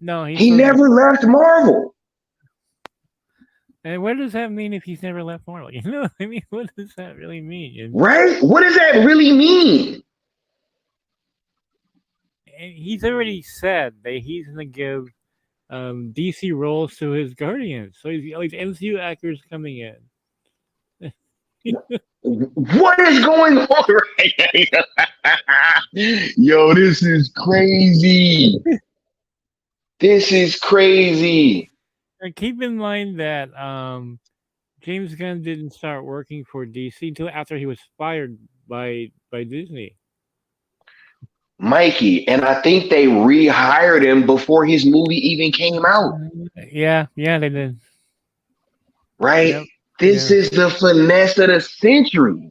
No, he never left Marvel. And what does that mean if he's never left Marvel? You know what I mean? What does that really mean? Right? What does that really mean? And he's already said that he's going to give DC roles to his Guardians. So he's MCU actors coming in. What is going on right now? Yo, this is crazy. This is crazy. And keep in mind that James Gunn didn't start working for DC until after he was fired by Disney. Mikey, and I think they rehired him before his movie even came out. Yeah, they did. Right? Yep. This is the finesse of the century.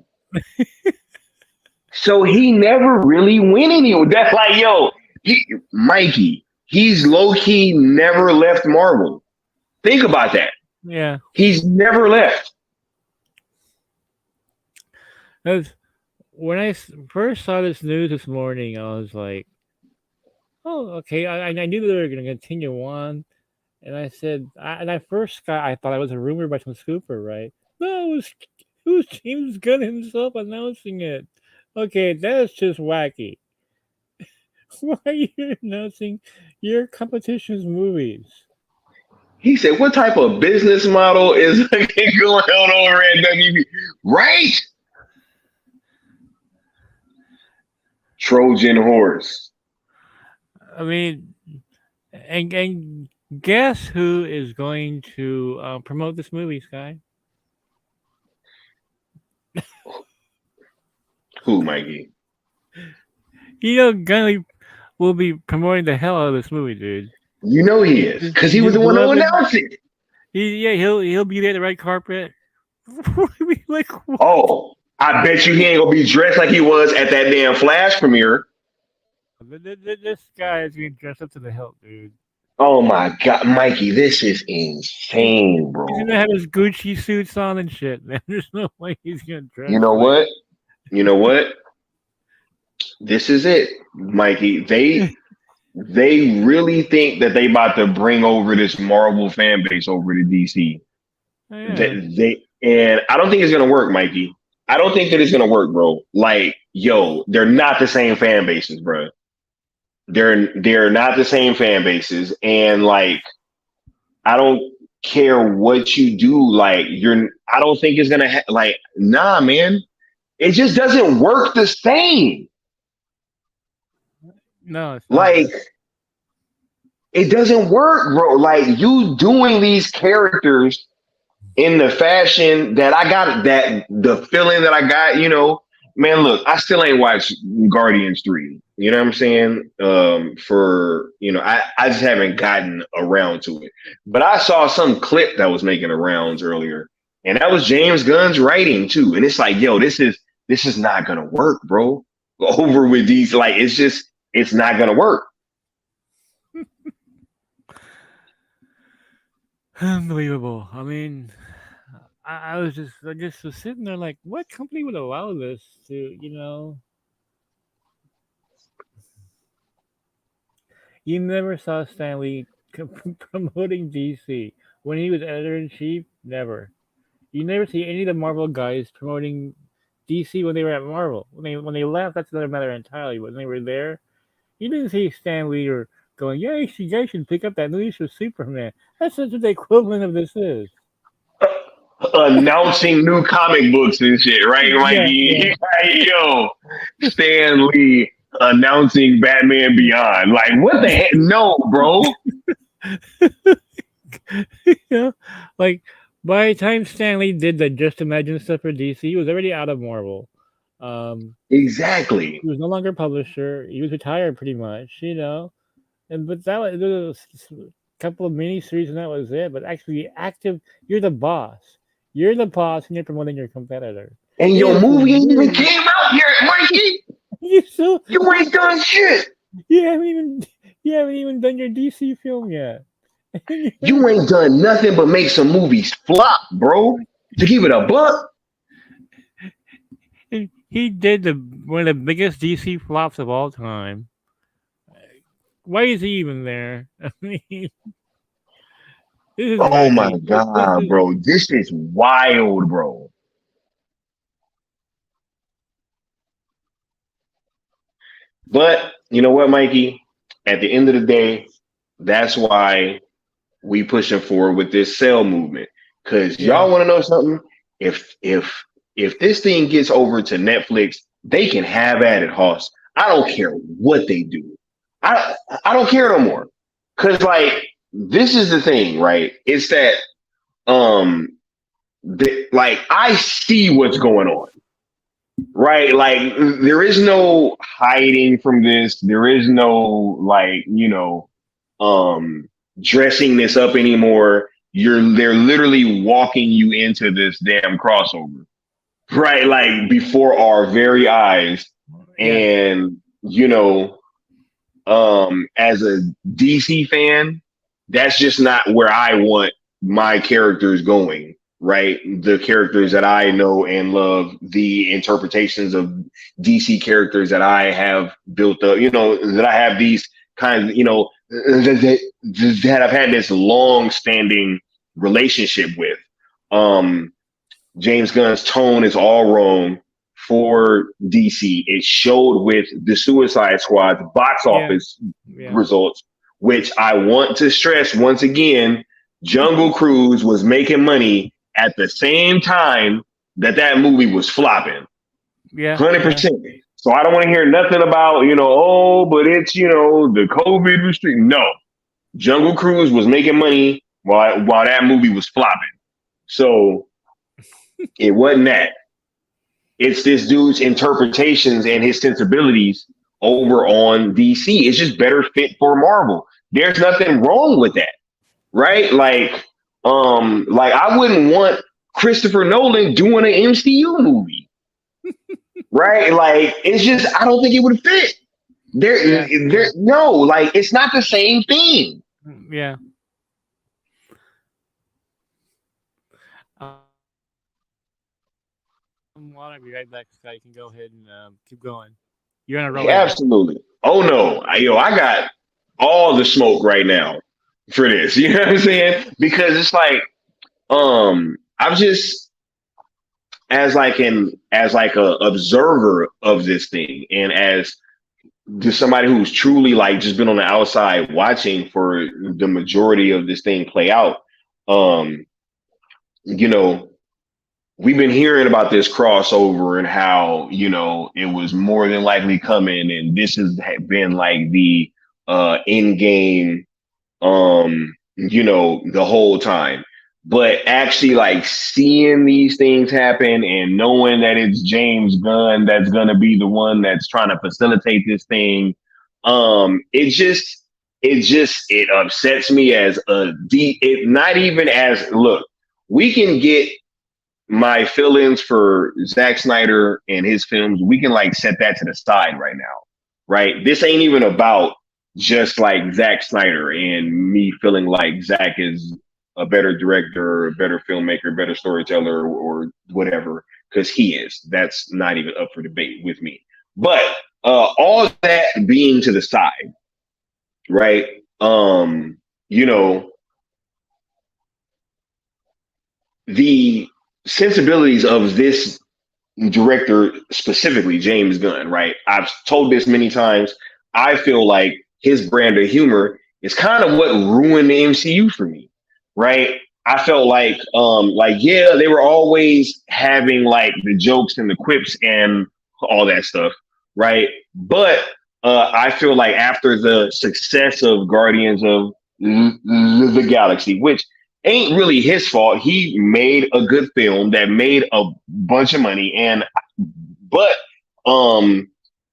So he never really went anywhere. That's like, yo, Mikey, he's low-key never left Marvel. Think about that. Yeah. He's never left. When I first saw this news this morning, I was like, oh, okay. I knew they were going to continue on. And I said, I thought it was a rumor by some scooper, right? No, it was James Gunn himself announcing it. Okay, that's just wacky. Why are you announcing your competition's movies? He said, what type of business model is going on over at WB? Right? Trojan horse. I mean, and guess who is going to promote this movie, Sky? Who, Mikey? You know, Gunn will be promoting the hell out of this movie, dude. You know he is, because he was the one who announced it. He'll be there at the red carpet. Like, what? Oh, I bet you he ain't gonna be dressed like he was at that damn Flash premiere. This guy is being dressed up to the hilt, dude. Oh my God, Mikey, this is insane, bro. He's gonna have his Gucci suits on and shit, man. There's no way he's gonna dress. You know what? You know what? This is it, Mikey. They really think that they about to bring over this Marvel fan base over to DC. Oh, yeah. And I don't think it's gonna work, Mikey. I don't think that it's gonna work, bro. Like, yo, they're not the same fan bases, bro. They're not the same fan bases, and like, I don't care what you do. Like, I don't think it's gonna nah, man. It just doesn't work the same. No, like It doesn't work, bro. Like you doing these characters in the fashion that I got, that the feeling that I got, man, look, I still ain't watched Guardians 3. You know what I'm saying? I just haven't gotten around to it. But I saw some clip that was making the rounds earlier, and that was James Gunn's writing too. And it's like, yo, this is not gonna work, bro. Over with these, like, it's not gonna work. Unbelievable. I mean, I was was sitting there like, what company would allow this to, You never saw Stanley promoting DC when he was editor in chief. Never. You never see any of the Marvel guys promoting DC when they were at Marvel. When they left, that's another matter entirely. But when they were there, you didn't see Stanley or going, "Yeah, you guys should pick up that new issue of Superman." That's what the equivalent of this is. Announcing new comic books and shit, right? Like, yo, Stan Lee announcing Batman Beyond. Like, what the heck? No, bro. Like by the time Stanley did the Just Imagine stuff for DC, he was already out of Marvel. Exactly. He was no longer publisher. He was retired pretty much, but that was a couple of miniseries and that was it. But actually, active, you're the boss. You're the boss, and you're promoting your competitor. And your movie ain't even came out yet, Mikey. You ain't done shit. You haven't even done your DC film yet. You ain't done nothing but make some movies flop, bro. To keep it a buck. He did one of the biggest DC flops of all time. Why is he even there? I mean, oh my God, bro. This is wild, bro. But you know what, Mikey? At the end of the day, that's why we pushing forward with this sale movement. Because y'all want to know something? If this thing gets over to Netflix, they can have at it, Hoss. I don't care what they do. I don't care no more. Because, like, this is the thing, right? It's that, I see what's going on, right? Like, there is no hiding from this. There is no, dressing this up anymore. They're literally walking you into this damn crossover, right? Like, before our very eyes. And, as a DC fan, that's just not where I want my characters going, right? The characters that I know and love, the interpretations of DC characters that I have built up, that I have these kinds, that I've had this long-standing relationship with. James Gunn's tone is all wrong for DC. It showed with the Suicide Squad's box office results, which I want to stress once again. Jungle Cruise was making money at the same time that movie was flopping. 100%. So I don't want to hear nothing about, but it's, the COVID restriction. No. Jungle Cruise was making money while that movie was flopping. So it wasn't that. It's this dude's interpretations and his sensibilities over on DC. It's just better fit for Marvel. There's nothing wrong with that, right? Like I wouldn't want Christopher Nolan doing an MCU movie, right? Like, it's just, I don't think it would fit. It's not the same thing. Yeah. I'll be right back, Scott. You can go ahead and keep going. You're on a roll. Absolutely. Oh no, I got all the smoke right now for this. You know what I'm saying? Because it's like, I've just as a observer of this thing, and as just somebody who's truly like just been on the outside watching for the majority of this thing play out. We've been hearing about this crossover and how, it was more than likely coming. And this has been like the in-game the whole time. But actually, like, seeing these things happen and knowing that it's James Gunn that's gonna be the one that's trying to facilitate this thing, it upsets me as not even as, look, we can get my feelings for Zack Snyder and his films, we can like set that to the side right now, right? This ain't even about just like Zack Snyder and me feeling like Zack is a better director, a better filmmaker, better storyteller, or whatever, because he is. That's not even up for debate with me. But all that being to the side, right? The sensibilities of this director, specifically James Gunn, right? I've told this many times. I feel like his brand of humor is kind of what ruined the MCU for me, right? I felt like yeah, they were always having like the jokes and the quips and all that stuff, right? But I feel like after the success of Guardians of the Galaxy, which ain't really his fault. He made a good film that made a bunch of money, but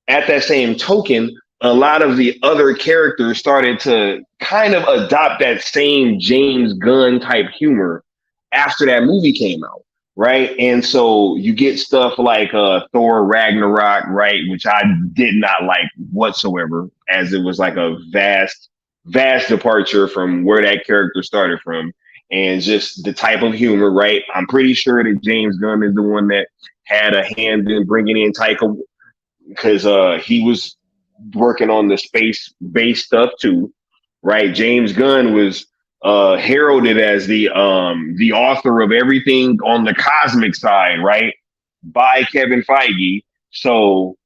at that same token, a lot of the other characters started to kind of adopt that same James Gunn type humor after that movie came out, right? And so you get stuff like Thor Ragnarok, right, which I did not like whatsoever, as it was like a vast departure from where that character started from. And just the type of humor, right? I'm pretty sure that James Gunn is the one that had a hand in bringing in Taika, because he was working on the space-based stuff too, right? James Gunn was heralded as the author of everything on the cosmic side, right? By Kevin Feige. So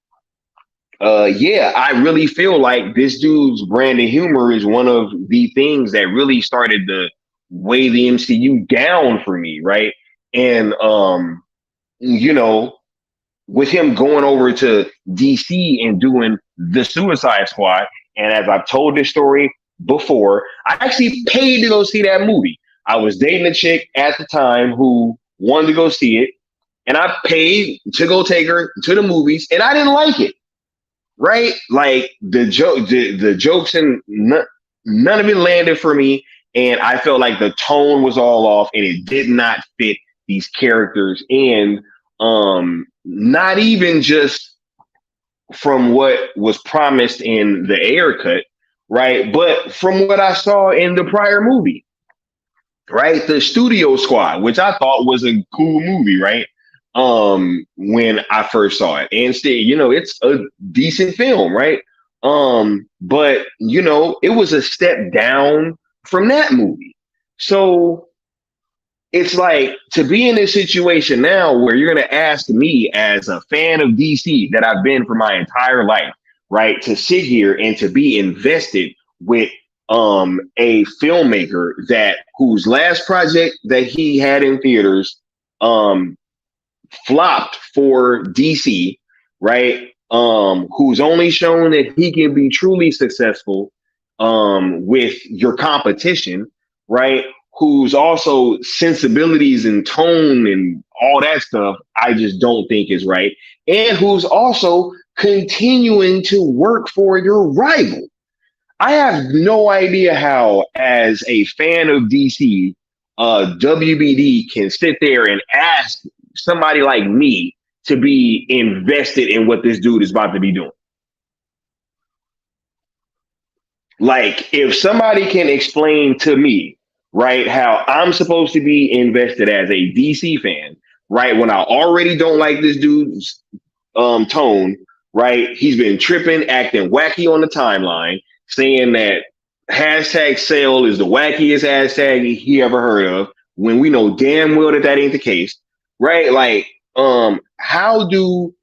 yeah, I really feel like this dude's brand of humor is one of the things that really started to weigh the MCU down for me, right? And with him going over to DC and doing the Suicide Squad, and as I've told this story before, I actually paid to go see that movie. I was dating a chick at the time who wanted to go see it, and I paid to go take her to the movies, and I didn't like it. Right? Like the jokes and none of it landed for me. And I felt like the tone was all off and it did not fit these characters. And not even just from what was promised in the air cut, right? But from what I saw in the prior movie, right? The Studio Squad, which I thought was a cool movie, right? When I first saw it. And still, it's a decent film, right? But it was a step down from that movie. So it's like, to be in this situation now where you're going to ask me as a fan of DC that I've been for my entire life, right, to sit here and to be invested with a filmmaker whose last project that he had in theaters flopped for DC, right? Who's only shown that he can be truly successful with your competition, right? Whose also sensibilities and tone and all that stuff, I just don't think is right. And who's also continuing to work for your rival. I have no idea how, as a fan of DC, WBD can sit there and ask somebody like me to be invested in what this dude is about to be doing. Like, if somebody can explain to me, right, how I'm supposed to be invested as a DC fan, right, when I already don't like this dude's tone, right? He's been tripping, acting wacky on the timeline, saying that hashtag sale is the wackiest hashtag he ever heard of, when we know damn well that ain't the case, right? Like, how do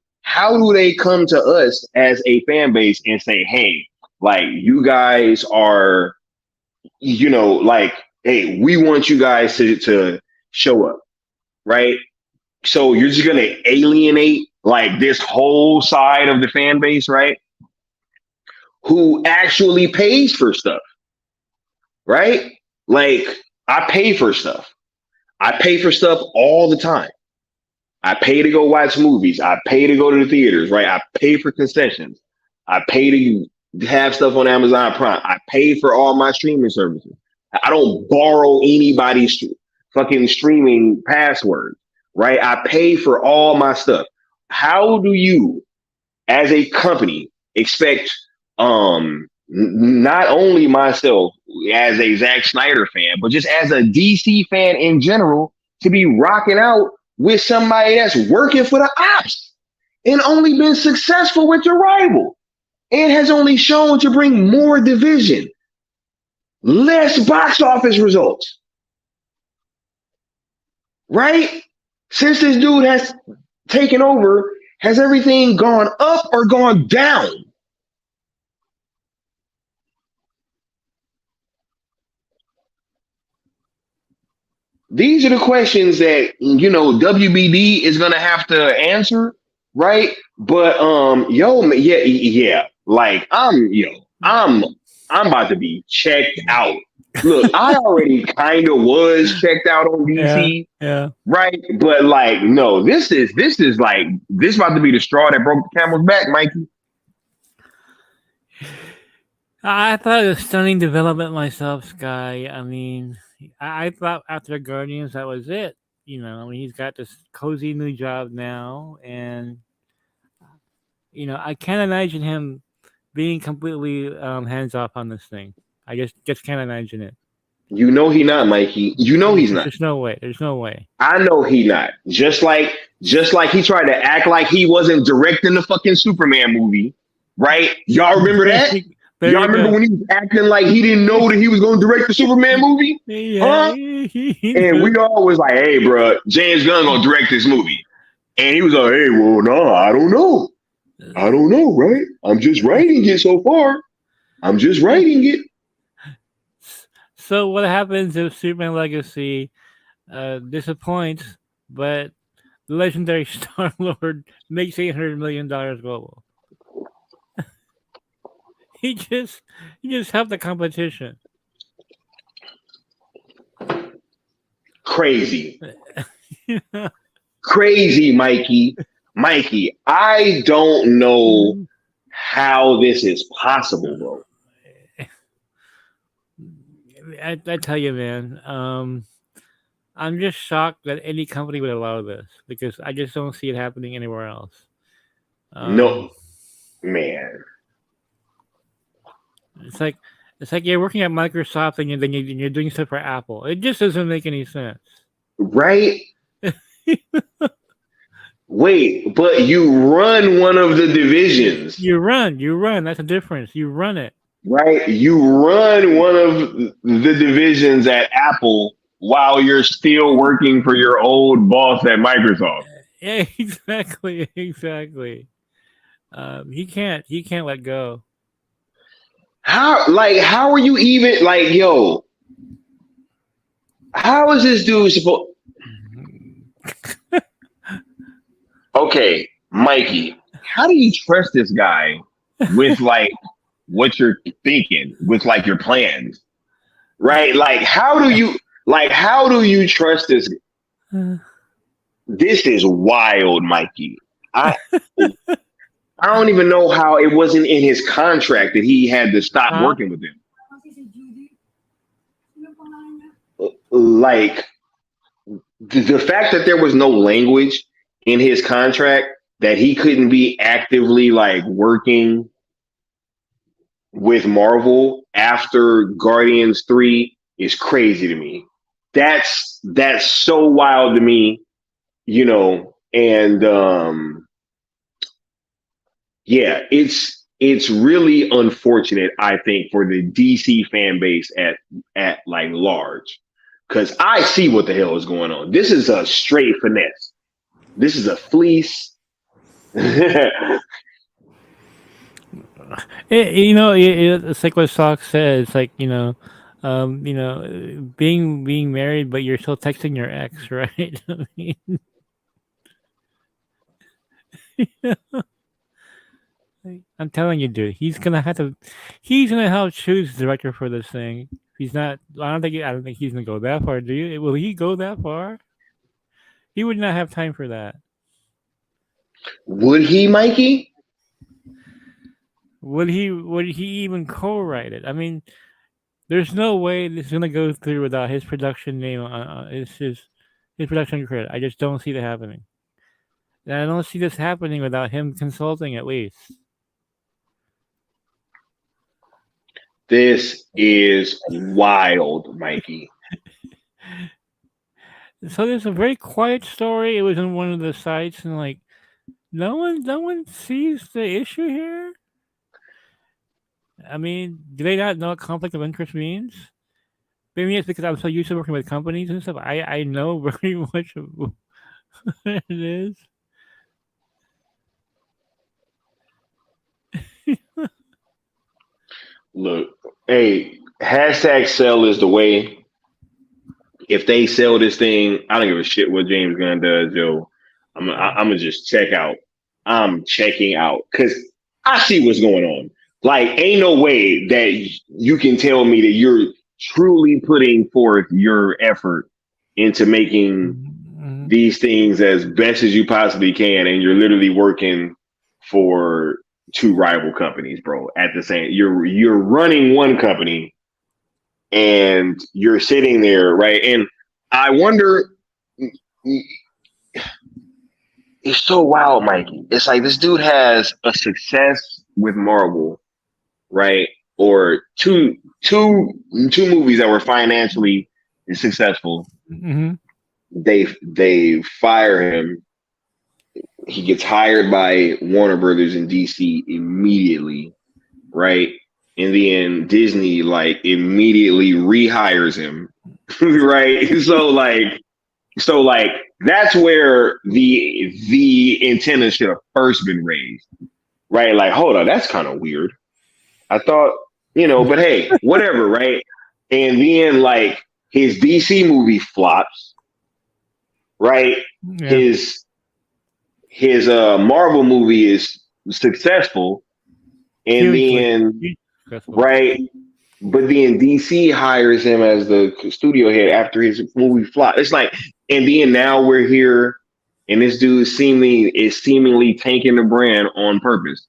they come to us as a fan base and say, hey, like, you guys are, like, hey, we want you guys to show up, right? So you're just going to alienate like this whole side of the fan base, right? Who actually pays for stuff, right? Like I pay for stuff. I pay for stuff all the time. I pay to go watch movies. I pay to go to the theaters, right? I pay for concessions. I pay to have stuff on Amazon Prime. I pay for all my streaming services. I don't borrow anybody's fucking streaming password, right? I pay for all my stuff. How do you, as a company, expect not only myself as a Zack Snyder fan, but just as a DC fan in general, to be rocking out with somebody that's working for the ops and only been successful with your rival and has only shown to bring more division, less box office results, right? Since this dude has taken over, has everything gone up or gone down? These are the questions that WBD is gonna have to answer, right? But yeah. Like I'm about to be checked out. Look, I already kind of was checked out on DC, Yeah. right? But like, no, this is like this about to be the straw that broke the camel's back, Mikey. I thought it was stunning development myself, Sky. I mean, I thought after Guardians that was it. I mean, he's got this cozy new job now, and I can't imagine him being completely hands off on this thing. I just can't imagine it. You know he not, Mikey. You know he's not. There's no way. There's no way. I know he not. Just like he tried to act like he wasn't directing the fucking Superman movie, right? Y'all remember that? Y'all remember when he was acting like he didn't know that he was going to direct the Superman movie? Yeah. Huh? And we all was like, hey, bro, James Gunn going to direct this movie. And he was like, hey, well, no, I don't know. I don't know, right? I'm just writing it so far. I'm just writing it. So what happens if Superman Legacy disappoints, but the legendary Star-Lord makes $800 million global? He just helped the competition. Crazy. Crazy, Mikey. Mikey, I don't know how this is possible, bro. I tell you, man, I'm just shocked that any company would allow this because I just don't see it happening anywhere else. No, man. It's like you're working at Microsoft and then you're doing stuff for Apple. It just doesn't make any sense, right? Wait, but you run one of the divisions. You run. That's the difference. You run it. Right? You run one of the divisions at Apple while you're still working for your old boss at Microsoft. Yeah, exactly. He can't let go. How are you even how is this dude supposed? Okay, Mikey, how do you trust this guy with what you're thinking, with your plans, right? How do you trust this? This is wild, Mikey. I don't even know how it wasn't in his contract that he had to stop working with him. The fact that there was no language in his contract that he couldn't be actively working with Marvel after Guardians 3 is crazy to me. That's so wild to me, and yeah, it's really unfortunate, I think, for the DC fan base at large, because I see what the hell is going on. This is a straight finesse. This is a fleece. It's like what Sock says. It's like being married, but you're still texting your ex, right? I mean, I'm telling you, dude, he's gonna help choose the director for this thing. He's not. I don't think. I don't think he's gonna go that far. Do you? Will he go that far? He would not have time for that. Would he, Mikey? Would he? Would he even co-write it? I mean, there's no way this is gonna go through without his production name. It's his production credit. I just don't see that happening. And I don't see this happening without him consulting at least. This is wild, Mikey. So there's a very quiet story. It was on one of the sites, and like no one sees the issue here. I mean, do they not know what conflict of interest means? Maybe it's because I'm so used to working with companies and stuff. I know very much of what it is. Look, hey, hashtag sell is the way. If they sell this thing, I don't give a shit what James Gunn does, Joe. I'm gonna just check out. I'm checking out because I see what's going on. Like, ain't no way that you can tell me that you're truly putting forth your effort into making these things as best as you possibly can, and you're literally working for two rival companies, bro. At the same, you're running one company, and you're sitting there, right? And I wonder. It's so wild, Mikey. It's like this dude has a success with Marvel, right? Or two movies that were financially successful. Mm-hmm. They fire him. He gets hired by Warner Brothers in DC immediately, right? And then Disney like immediately rehires him, right? So that's where the antenna should have first been raised, right? Like, hold on, that's kind of weird. I thought, but hey, whatever, right? And then like his DC movie flops, right? Yeah. His Marvel movie is successful, and then right. But then DC hires him as the studio head after his movie flopped. It's like, and then now we're here, and this dude is seemingly tanking the brand on purpose.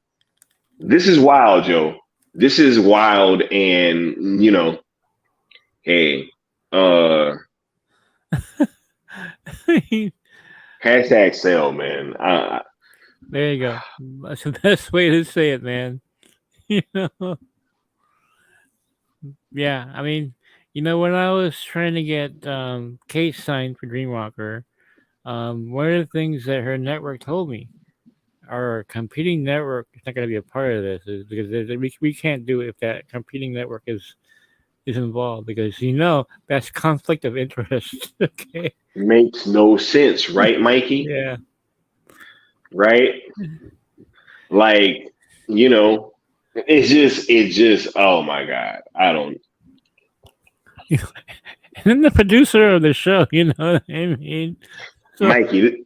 This is wild, Joe. This is wild, and hey, hashtag sell, man. There you go. That's the best way to say it, man. Yeah, I mean, when I was trying to get Kate signed for Dreamwalker, one of the things that her network told me, our competing network is not going to be a part of this, is because we can't do it if that competing network is involved, because that's conflict of interest. Okay, makes no sense, right, Mikey? Yeah, right. Like, it's just oh my god, I don't. And then the producer of the show, what I mean? So, Mikey,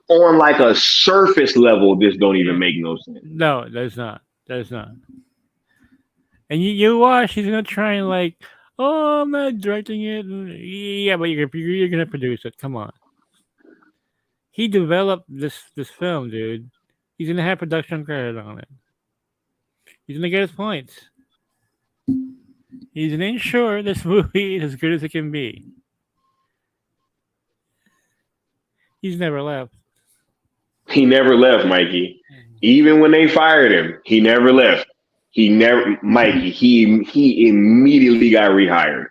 on like a surface level, this don't even make no sense. No, that's not. That's not. And you watch, he's gonna try and like, oh, I'm not directing it. Yeah, but you're gonna produce it. Come on. He developed this film, dude. He's gonna have production credit on it. He's gonna get his points. He's gonna ensure this movie is as good as it can be. He's never left. He never left, Mikey. Even when they fired him, he never left. Mikey, he immediately got rehired.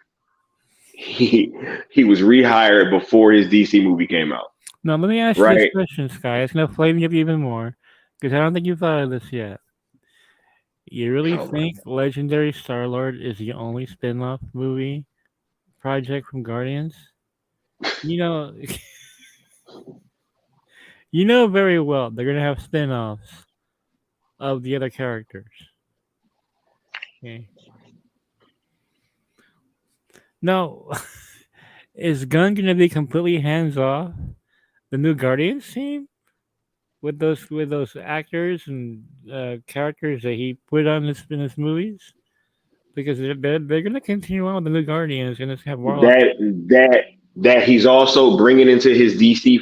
He was rehired before his DC movie came out. Now, let me ask you this question, Sky. It's going to flame you up even more, because I don't think you've thought of this yet. You really think Legendary Star-Lord is the only spin-off movie project from Guardians? You know very well they're going to have spin-offs of the other characters. Okay. No, is Gunn going to be completely hands-off the new Guardians team with those actors and characters that he put on in his movies? because they're going to continue on with the new Guardians and just have Warlock. That he's also bringing into his DC.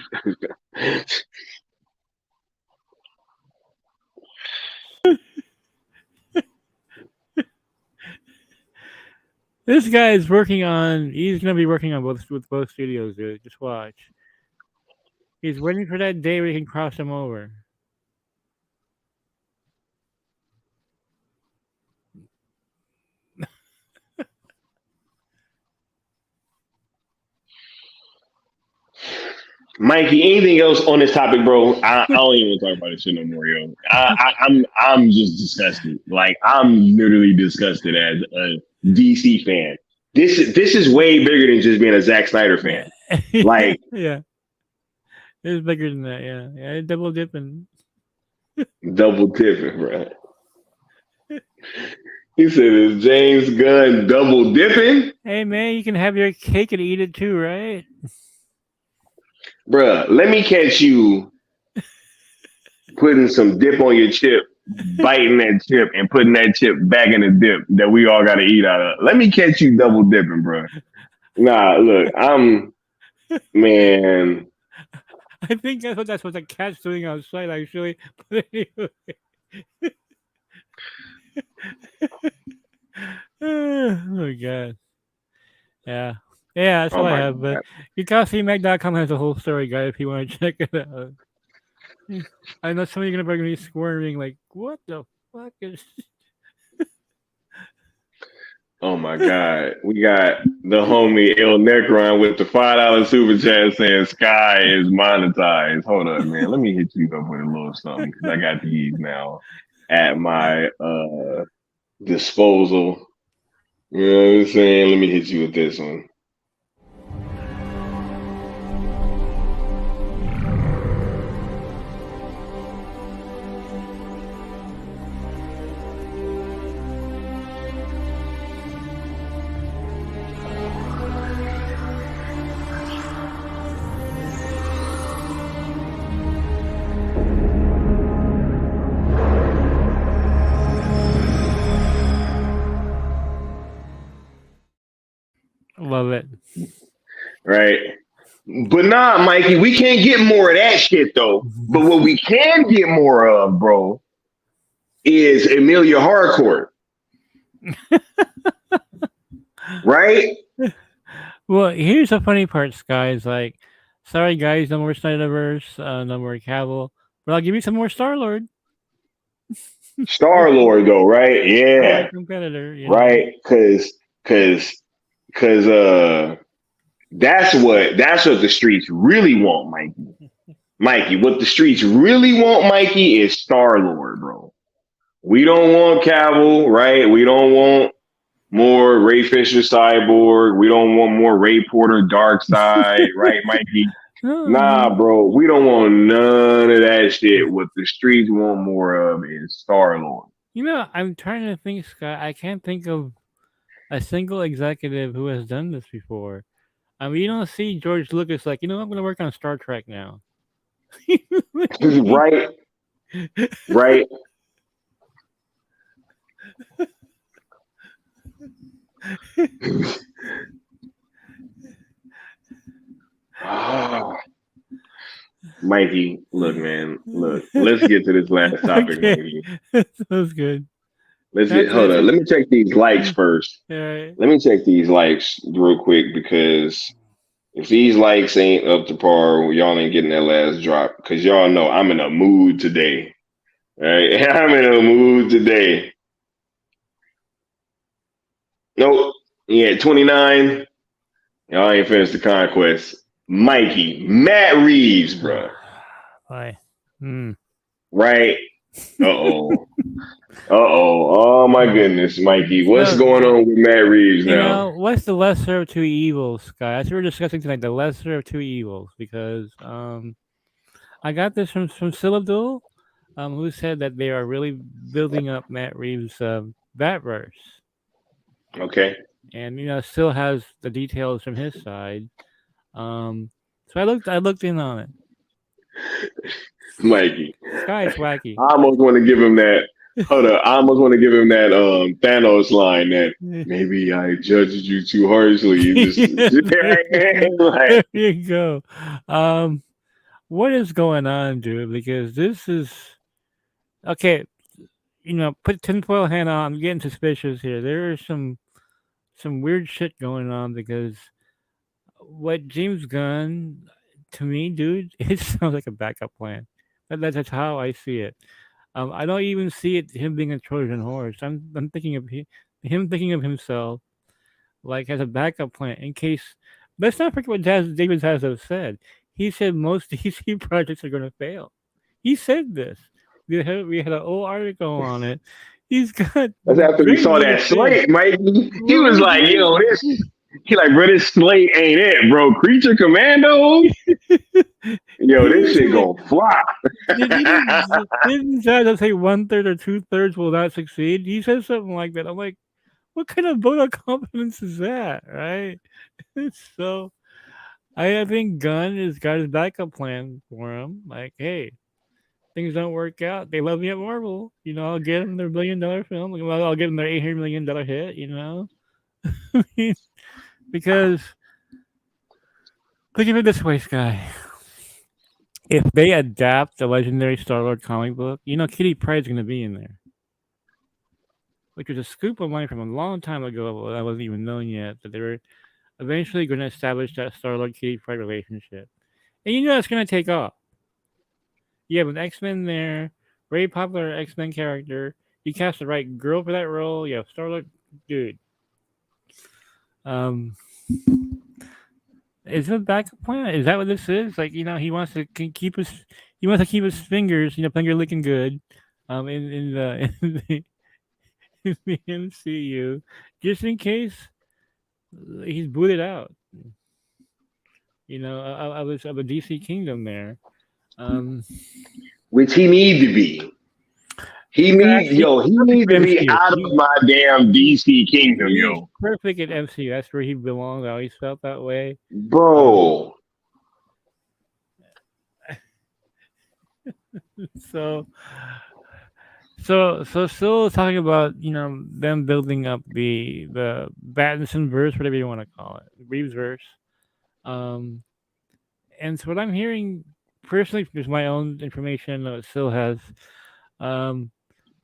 This guy is working on. He's going to be working on both studios, dude. Just watch. He's waiting for that day where he can cross them over. Mikey, anything else on this topic, bro? I don't even want to talk about this shit no more, yo. I'm just disgusted. Like, I'm literally disgusted as a DC fan. This is way bigger than just being a Zack Snyder fan. Like, yeah, it's bigger than that. Yeah, double dipping. Double dipping, bro. He said, "Is James Gunn double dipping?" Hey man, you can have your cake and eat it too, right? Bruh, let me catch you putting some dip on your chip, biting that chip, and putting that chip back in the dip that we all got to eat out of. Let me catch you double dipping, bruh. Nah, look, man. I think that's what the cat's doing outside, actually. But anyway. Oh my god. Yeah, that's all I have. But GeekOutSeeMag.com has the whole story, guys, if you want to check it out. I know some of you are going to be squirming, like, what the fuck is... Oh my God. We got the homie El Necron with the $5 super chat saying Sky is monetized. Hold up, man. Let me hit you up with a little something because I got these now at my disposal. You know what I'm saying? Let me hit you with this one. Love it. Right. But nah, Mikey, we can't get more of that shit though. But what we can get more of, bro, is Emilia Harcourt. Right? Well, here's the funny part, Sky. Is like, sorry guys, no more Snyderverse, no more Cavill, but I'll give you some more Star-Lord. Star-Lord though, right? Yeah. Competitor, right? Cause that's what the streets really want, Mikey. Mikey, what the streets really want, Mikey, is Star-Lord, bro. We don't want Cavill, right? We don't want more Ray Fisher Cyborg. We don't want more Ray Porter Darkseid, right, Mikey? Nah, bro. We don't want none of that shit. What the streets want more of is Star-Lord. You know, I'm trying to think, Scott. I can't think of a single executive who has done this before. I mean, you don't see George Lucas like, I'm going to work on Star Trek now. Right. Right. Mikey, look, man, look. Let's get to this last topic, okay. Mikey. That was good. Hold on. Let me check these likes first. Right. Let me check these likes real quick because if these likes ain't up to par, y'all ain't getting that last drop. Because y'all know I'm in a mood today. All right, I'm in a mood today. Nope. Yeah, 29. Y'all ain't finished the conquest. Mikey, Matt Reeves, bro. Bye. Right? Uh-oh. Oh my goodness, Mikey. What's going on with Matt Reeves now? What's the lesser of two evils, guys? As we were discussing tonight, the lesser of two evils, because I got this from Silabdul, who said that they are really building up Matt Reeves' Batverse. Okay. And still has the details from his side. So I looked in on it. Mikey. Sky's wacky. I almost want to give him that. Hold up. I almost want to give him that Thanos line that maybe I judged you too harshly. There you go. What is going on, dude? Because this is okay. Put tinfoil hat on. I'm getting suspicious here. There is some weird shit going on because what James Gunn, to me, dude, it sounds like a backup plan. That's how I see it. I don't even see it him being a Trojan horse. I'm thinking of him thinking of himself like as a backup plan in case. Let's not forget what David Zaslav said. He said most DC projects are going to fail. He said this. We had an old article on it. He's got. That's after we saw that slate, Mikey. He was like, "Yo, this." He like, bro, this slate ain't it, bro. Creature Commando. Yo, this shit gonna fly. Didn't Zaslav say 1/3 or 2/3 will not succeed? He said something like that. I'm like, what kind of vote of confidence is that, right? So, I think Gunn has got his backup plan for him. Like, hey, things don't work out. They love me at Marvel. I'll get them their $1 billion film. I'll give them their $800 million hit. Because think of it this way, Sky. If they adapt the legendary Star-Lord comic book, Kitty Pryde's going to be in there. Which was a scoop of mine from a long time ago. I wasn't even known yet that they were eventually going to establish that Star-Lord Kitty Pryde relationship. And it's going to take off. You have an X-Men there, very popular X-Men character. You cast the right girl for that role. You have Star-Lord, dude. Is it a backup plan? Is that what this is? Like, he wants to keep his fingers, finger licking good, in the MCU, just in case he's booted out. Of a DC kingdom there. Which he need to be. He needs to be out of my damn DC kingdom, yo. Perfect at MCU. That's where he belongs. I always felt that way. Bro. So still talking about, them building up the Battinson verse, whatever you want to call it, Reeves verse. And so what I'm hearing personally, there's my own information that still has,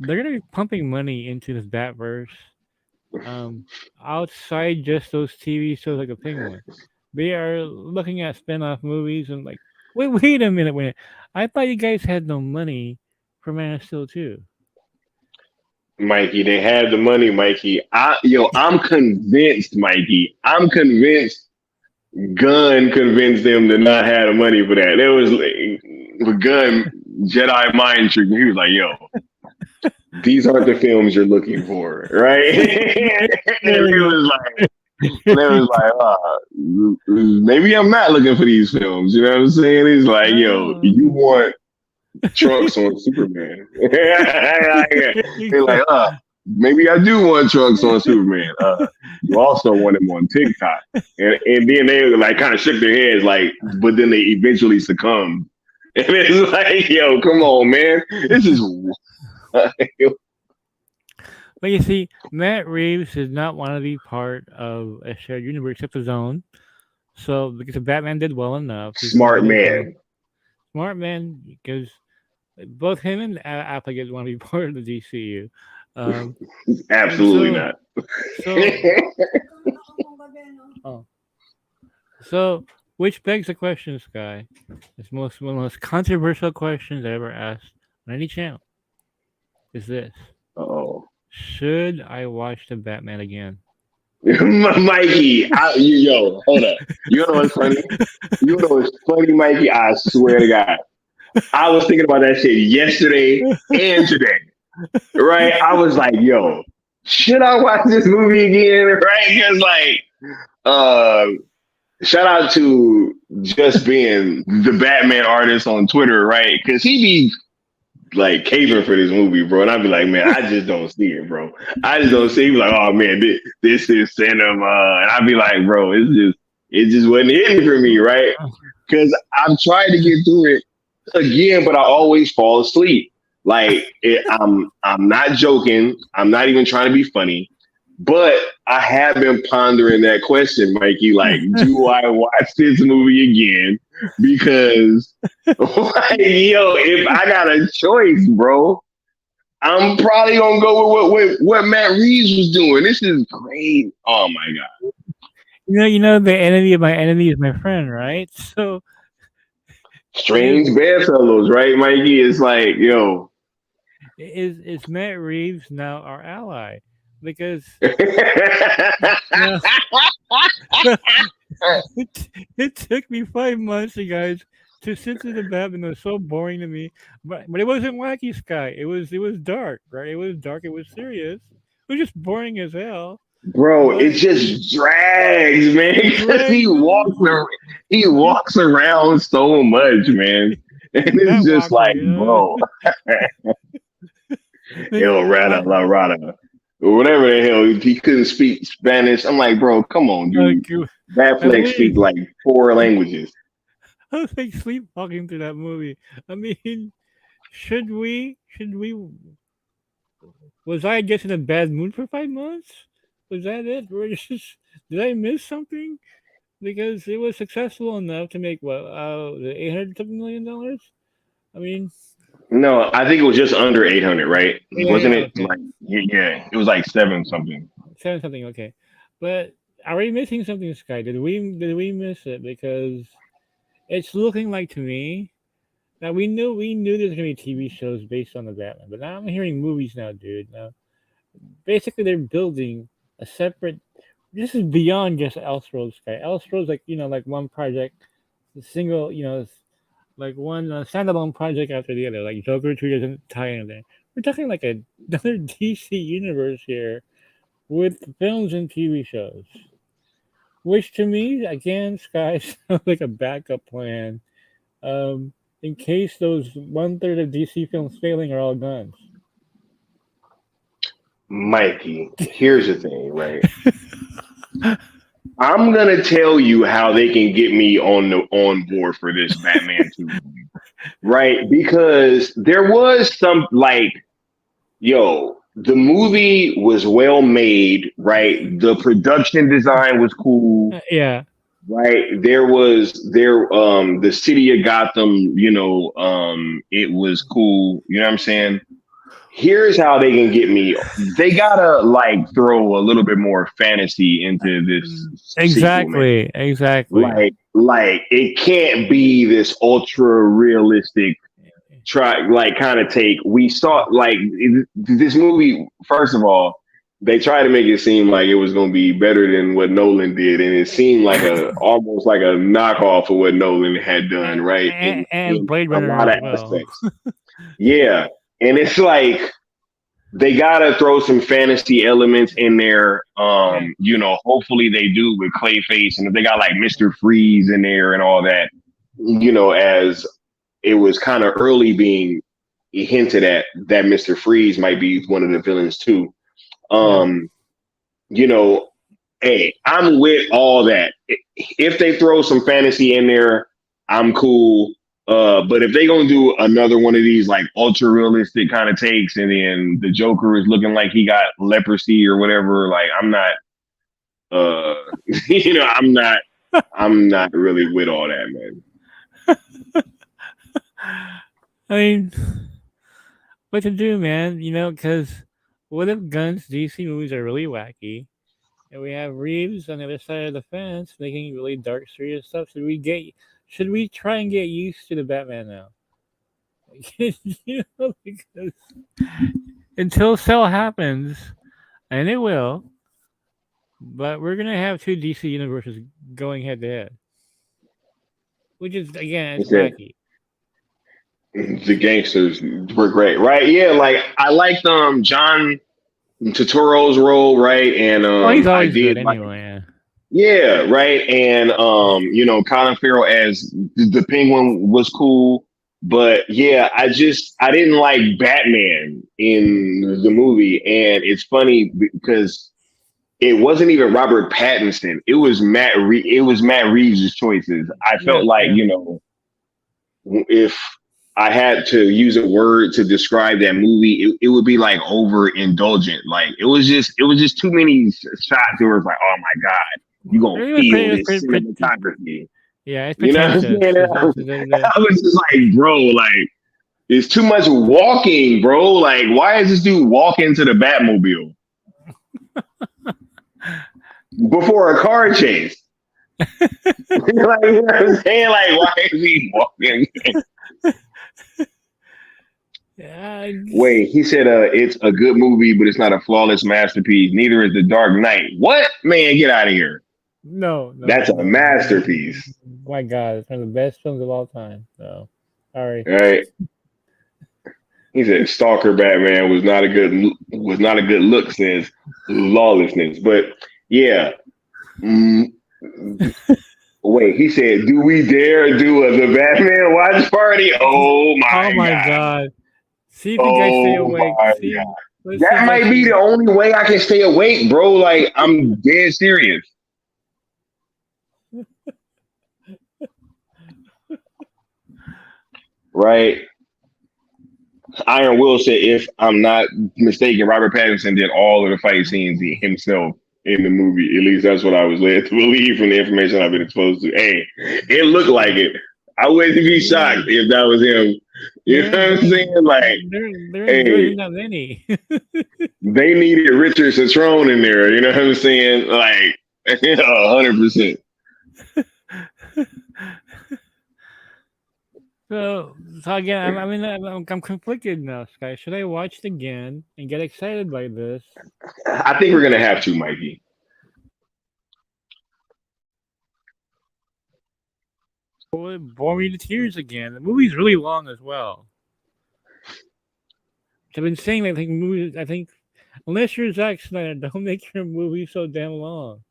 they're gonna be pumping money into this Batverse. Outside just those TV shows like a Penguin, they are looking at spin-off movies and like, wait a minute. I thought you guys had no money for Man of Steel 2. Mikey, they had the money, Mikey. I'm convinced, Mikey. I'm convinced Gunn convinced them to not have the money for that. It was like, Gunn, Jedi mind trick. He was like, yo, these aren't the films you're looking for, right? And it was like, maybe I'm not looking for these films. You know what I'm saying? He's like, yo, you want Trunks on Superman. He's like, maybe I do want Trunks on Superman. You also want him on TikTok. And then they like kind of shook their heads like, but then they eventually succumbed. And it's like, yo, come on, man. This is But you see, Matt Reeves does not want to be part of a shared universe except his own. So because the Batman did well enough. Smart man, because both him and Affleck want to be part of the DCU. Absolutely not. So, which begs the question, Sky. It's one of the most controversial questions I ever asked on any channel. Is this? Oh, should I watch the Batman again? Mikey, yo, hold up. You know what's funny? Mikey? I swear to God. I was thinking about that shit yesterday and today. Right? I was like, yo, should I watch this movie again? Right? Because shout out to just being the Batman artist on Twitter, right? Because he be like caving for this movie, bro. And I'd be like, man, I just don't see it, bro. I just don't see it. He be like, oh man, this is cinema. And I'd be like, bro, it just wasn't hitting for me, right? Because I'm trying to get through it again, but I always fall asleep. I'm not joking. I'm not even trying to be funny. But I have been pondering that question, Mikey. Like, do I watch this movie again? Because, like, yo, if I got a choice, bro, I'm probably gonna go with what Matt Reeves was doing. This is great. Oh my god! The enemy of my enemy is my friend, right? So Strange bedfellows, right, Mikey? It's like, yo, is Matt Reeves now our ally? Because it took me 5 months, you guys, to sit through the Batman. It was so boring to me, but it wasn't wacky, Sky. It was dark, right? It was dark. It was serious. It was just boring as hell. bro, But it just drags, man, because he walks around so much, man, and it's just Walker, like, bro, yo, rada, or whatever the hell. He couldn't speak Spanish. I'm like, bro, come on, dude. Batfleck speak like 4 languages. I was like sleepwalking through that movie. I mean, should we? Was I just in a bad mood for 5 months? Was that it? Did I miss something? Because it was successful enough to make what $800 something $million. I mean, no, I think it was just under 800, right? Wasn't it? Okay. Like, yeah, it was like 7 something. 7 something, okay. But are we missing something, Sky? Did we miss it? Because it's looking like to me. Now we knew there's gonna be TV shows based on the Batman, but now I'm hearing movies now, dude. Now, basically, they're building a separate. This is beyond just Elseworlds, Sky. Elseworlds, like one project, a single, like one standalone project after the other. Like Joker 2 doesn't tie in there. We're talking like another DC universe here with films and TV shows, which to me, again, Sky sounds like a backup plan. In case those 1/3 of DC films failing are all guns. Mikey, here's the thing, right? I'm gonna tell you how they can get me on board for this Batman 2 movie, right? Because there was some like, yo, the movie was well made, right? The production design was cool, Yeah. right? The city of Gotham, it was cool. You know what I'm saying? Here's how they can get me. They gotta like throw a little bit more fantasy into this. Exactly. Sequel, exactly. Like it can't be this ultra realistic kind of take. We saw like this movie. First of all, they tried to make it seem like it was going to be better than what Nolan did, and it seemed like almost like a knockoff of what Nolan had done, right? And Blade Runner a lot of as well. aspects. Yeah, and it's like they gotta throw some fantasy elements in there. Hopefully they do with Clayface, and if they got like Mr. Freeze in there and all that, as it was kind of early being hinted at that Mr. Freeze might be one of the villains too. Hey, I'm with all that. If they throw some fantasy in there, I'm cool. But if they gonna do another one of these like ultra realistic kind of takes, and then the Joker is looking like he got leprosy or whatever, like I'm not, I'm not really with all that, man. I mean, what to do, man? Because what if Gunn's DC movies are really wacky, and we have Reeves on the other side of the fence making really dark, serious stuff? Should we try and get used to the Batman now? Because until Cell happens, and it will, but we're gonna have 2 DC universes going head to head, which is again it's wacky. The gangsters were great, right? Yeah, like I liked John Turturro's role, right? And he's always good anyway. Yeah, right. And Colin Farrell as the Penguin was cool, but yeah, I didn't like Batman in the movie, and it's funny because it wasn't even Robert Pattinson; it was Matt Reeves' choices. I felt like if I had to use a word to describe that movie, it would be like overindulgent. Like it was just too many shots where it's like, oh my god, you gonna It was feel pretty, this cinematography. yeah, it's You know what I'm pretentious. saying? I was just like, bro, like it's too much walking, bro. Like, why is this dude walking to the Batmobile before a car chase? Like, you know what I'm saying? Like, why is he walking? Yeah, Wait, he said it's a good movie, but it's not a flawless masterpiece. Neither is The Dark Knight. What? Man, get out of here. no, That's a masterpiece. My God, it's one of the best films of all time. So, sorry. All right. He said Stalker Batman was not a good look since lawlessness. But yeah. Wait, he said, do we dare do the Batman watch party? Oh my God. See if you guys stay awake. That might be the only way I can stay awake, bro. Like, I'm dead serious. Right? Iron Will said, if I'm not mistaken, Robert Pattinson did all of the fight scenes himself in the movie. At least that's what I was led to believe from the information I've been exposed to. Hey, it looked like it. I wouldn't be shocked if that was him. You know what I'm saying? Like, there's not many. They needed Richard Citrone in there. You know what I'm saying? Like, 100%. So again, I'm conflicted now, Sky. Should I watch it again and get excited by this? I think we're gonna have to, Mikey. Or bore me to tears again. The movie's really long as well. I've been saying that I think unless you're Zack Snyder, don't make your movie so damn long.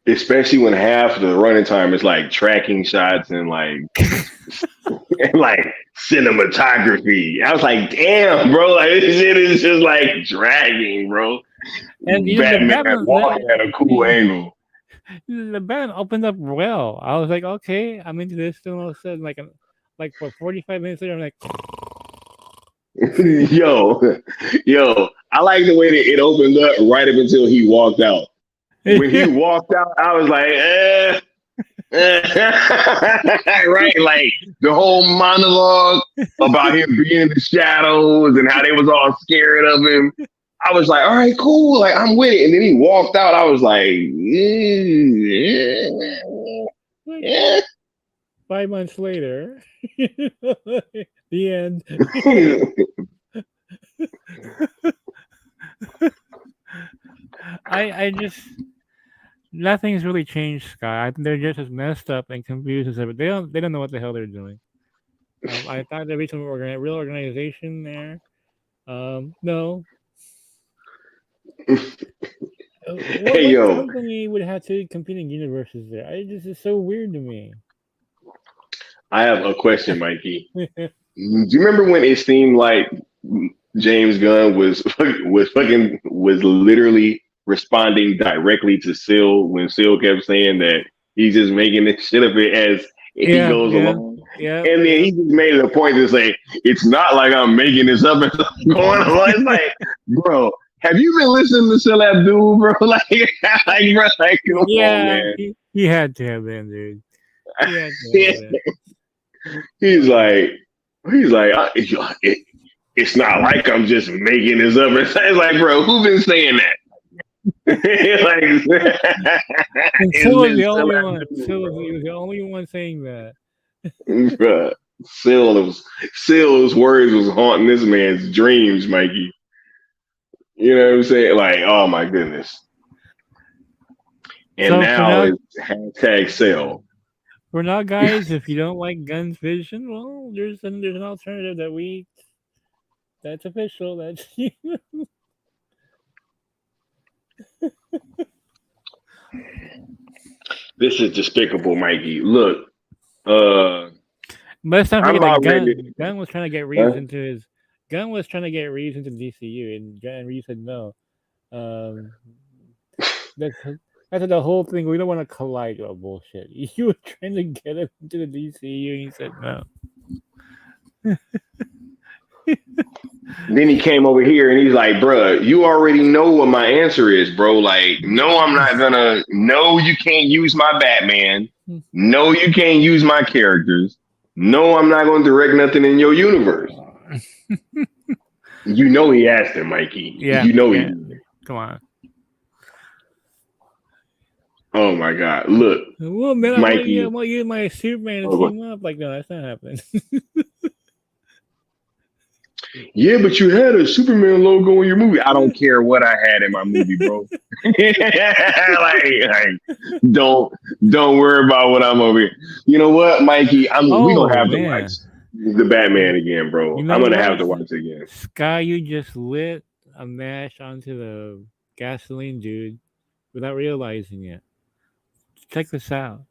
Especially when half the running time is like tracking shots and like and like cinematography. I was like, damn, bro, like this shit is just like dragging, bro. And Batman walking at a cool angle. The band opened up well. I was like, okay, I'm into this. Then all of a sudden, like for 45 minutes later, I'm like, yo, I like the way that it opened up right up until he walked out. When he walked out, I was like, right? Like the whole monologue about him being in the shadows and how they was all scared of him. I was like, all right, cool. Like, I'm with it. And then he walked out. I was like, yeah. 5 months later, the end. I just nothing's really changed, Sky. I think they're just as messed up and confused as ever. They don't know what the hell they're doing. I thought there'd be some real organization there. No. What company would have two competing universes there? It's so weird to me. I have a question, Mikey. Do you remember when it seemed like James Gunn was literally responding directly to Seal when Seal kept saying that he's just making this shit of it as he goes along? Yeah. And then he just made it a point to say, it's not like I'm making this up and going along. It's like, bro, have you been listening to Seal Abdul, bro? Bro, come on, man. He had to have been, dude. He's like, it's not like I'm just making this up. It's like, bro, who been saying that? Phil was the only one. Phil was the only one saying that. Bruh, Seal's words was haunting this man's dreams, Mikey. You know what I'm saying? Like, oh my goodness. And so now it's #Seal. For now, guys, if you don't like Gunn's vision, well, there's an alternative that's official. That's This is despicable, Mikey. Look, but let's not forget that Gunn was trying to get Reeves into his. Gunn was trying to get Reeves into DCU, and Reeves said no. After the whole thing, we don't want to collide. Oh, bullshit. You were trying to get him into the DCU, and he said no. Then he came over here and he's like, bruh, you already know what my answer is, bro. Like, no, I'm not gonna, no, you can't use my Batman. No, you can't use my characters. No, I'm not going to direct nothing in your universe. You know he asked him, Mikey. Yeah. You know he yeah. did. Come on. Oh my God. Look. Well, man, Mikey. I want you and my Superman to team up. Like, no, that's not happening. Yeah, but you had a Superman logo in your movie. I don't care what I had in my movie, bro. like, don't worry about what I'm over here. You know what, Mikey? We gonna have to watch the Batman again, bro. I'm gonna have to watch it again. Sky, you just lit a match onto the gasoline, dude, without realizing it. Check this out.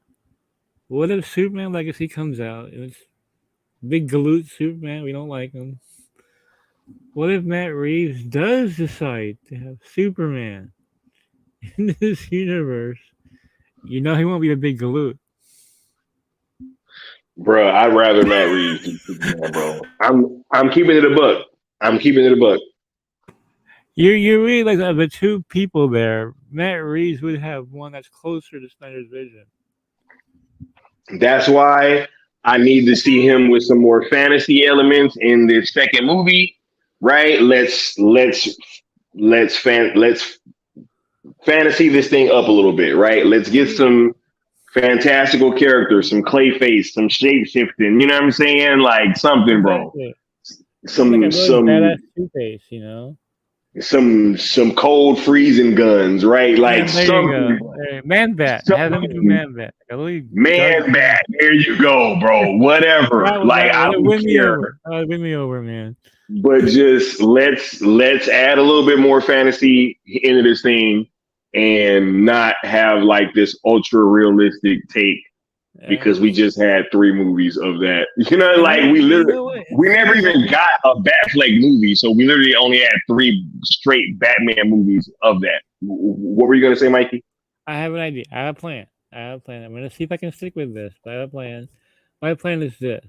What if Superman Legacy comes out? It's big galoot Superman. We don't like him. What if Matt Reeves does decide to have Superman in this universe? You know he won't be a big galoot. Bro, I'd rather Matt Reeves than Superman, bro. I'm keeping it a buck. I'm keeping it a buck. You really like the two people there. Matt Reeves would have one that's closer to Snyder's vision. That's why I need to see him with some more fantasy elements in this second movie. Right? Let's fantasy this thing up a little bit, right? Let's get some fantastical characters, some Clayface, some shape shifting. You know what I'm saying? Like something, bro. Some badass Two-Face, you know. Some cold freezing guns, right? Like something. Man Bat. Have him do Man Bat. Man Bat. There you go, bro. Whatever. I don't care. Win me over, man. But just let's add a little bit more fantasy into this thing and not have like this ultra realistic take because we just had 3 movies of that. You know, like we never even got a Batfleck movie, so we literally only had 3 straight Batman movies of that. What were you gonna say, Mikey? I have an idea. I have a plan. I'm gonna see if I can stick with this. But I have a plan. My plan is this.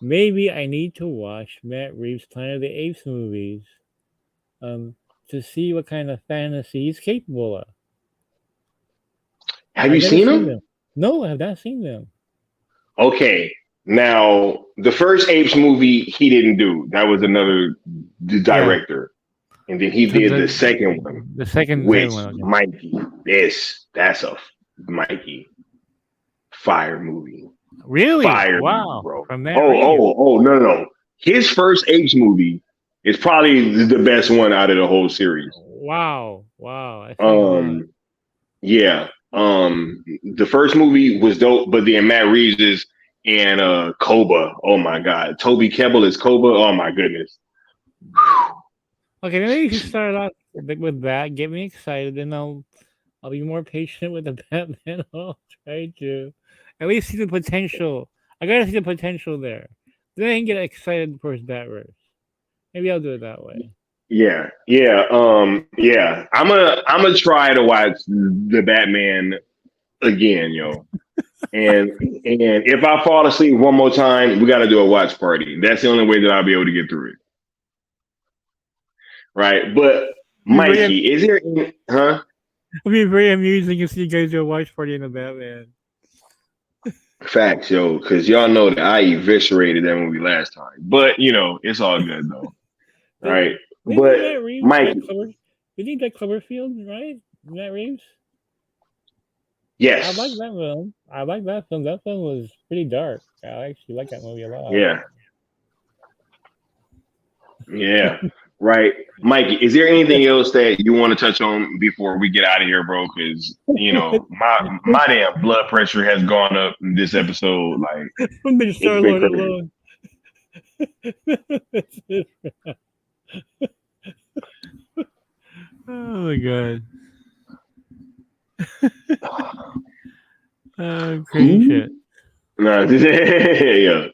Maybe I need to watch Matt Reeves' Planet of the Apes movies to see what kind of fantasy he's capable of. Have you seen them? No, I have not seen them. Okay. Now, the first Apes movie he didn't do. That was another director. Yeah. And then he did the second one. The second one. Okay. Mikey, that's a Mikey fire movie. Really? Fire, wow. Bro. From that no. His first Apes movie is probably the best one out of the whole series. Wow. Yeah. The first movie was dope, but then Matt Reeves is and Koba. Oh my God. Toby Kebbell is Koba. Oh my goodness. Okay, maybe you should start off with that. Get me excited, and I'll be more patient with the Batman. I'll try to at least see the potential. I gotta see the potential there. Then I can get excited for his Batverse. Maybe I'll do it that way. Yeah. I'm gonna try to watch the Batman again, yo. and if I fall asleep one more time, we gotta do a watch party. That's the only way that I'll be able to get through it. Right. But Mikey, is there any It'll be very amusing to see you guys do a watch party in the Batman. Facts, yo, because y'all know that I eviscerated that movie last time. But you know, it's all good though. Right. But Mike, you think that Cloverfield, right? Matt Reeves? Yes. I like that film. That film was pretty dark. I actually like that movie a lot. Yeah. Right. Mikey, is there anything else that you want to touch on before we get out of here, bro? Because, you know, my damn blood pressure has gone up in this episode. Like, I'm been Star-Lord alone. Oh, my God. Crazy shit. No, yeah.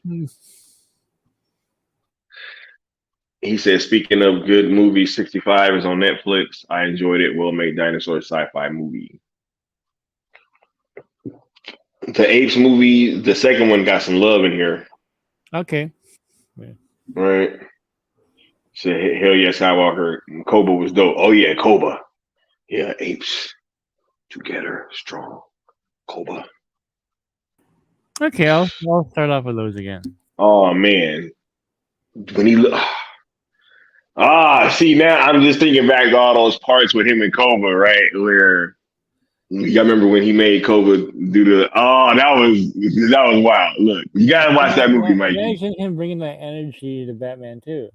He said, speaking of good movies, 65 is on Netflix. I enjoyed it. Well-made dinosaur sci-fi movie. The Apes movie, the second one got some love in here. Okay. Right. Said, hell yeah, Skywalker. Koba was dope. Oh yeah, Koba. Yeah, apes together, strong. Koba. Okay, I'll start off with those again. Oh man. When he look see now I'm just thinking back to all those parts with him and Koba, right? Where y'all remember when he made Koba do the that was wild. Look, you gotta watch that movie, Mikey. Imagine him bringing that energy to Batman too.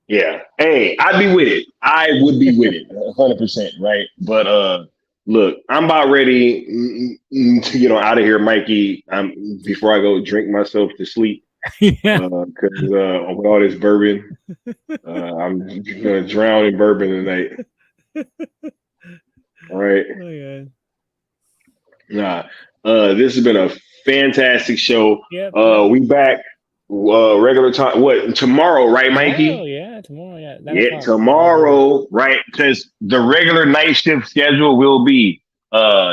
Yeah. Hey, I'd be with it. I would be with it 100%, right? But look, I'm about ready to get on out of here, Mikey. Before I go drink myself to sleep. Yeah. Because with all this bourbon, I'm gonna drown in bourbon tonight. All right. Oh, yeah. This has been a fantastic show. Yep. We back regular time. What, tomorrow, right, Mikey? Oh yeah, tomorrow. Yeah. Yeah, tomorrow, right? Because the regular night shift schedule will be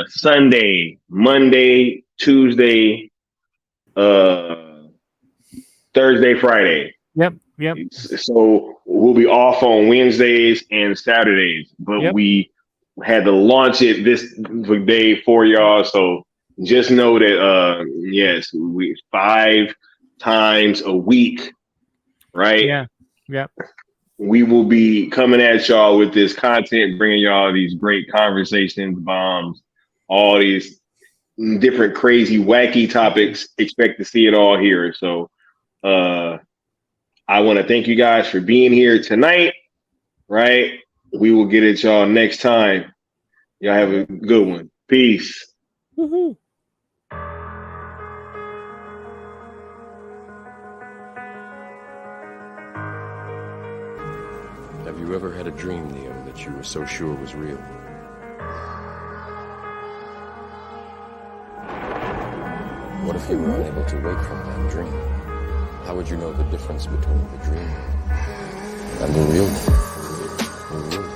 Sunday, Monday, Tuesday, Thursday, Friday. Yep. So we'll be off on Wednesdays and Saturdays, but we had to launch it this day for y'all. So just know that yes, we 5 times a week, right? Yeah. Yep. We will be coming at y'all with this content, bringing y'all these great conversations, bombs, all these different crazy, wacky topics. Expect to see it all here. So I want to thank you guys for being here tonight, right? We will get at y'all next time. Y'all have a good one. Peace. Woohoo. Have you ever had a dream, Neo, that you were so sure was real? What if you were unable to wake from that dream? How would you know the difference between the dream and the real one?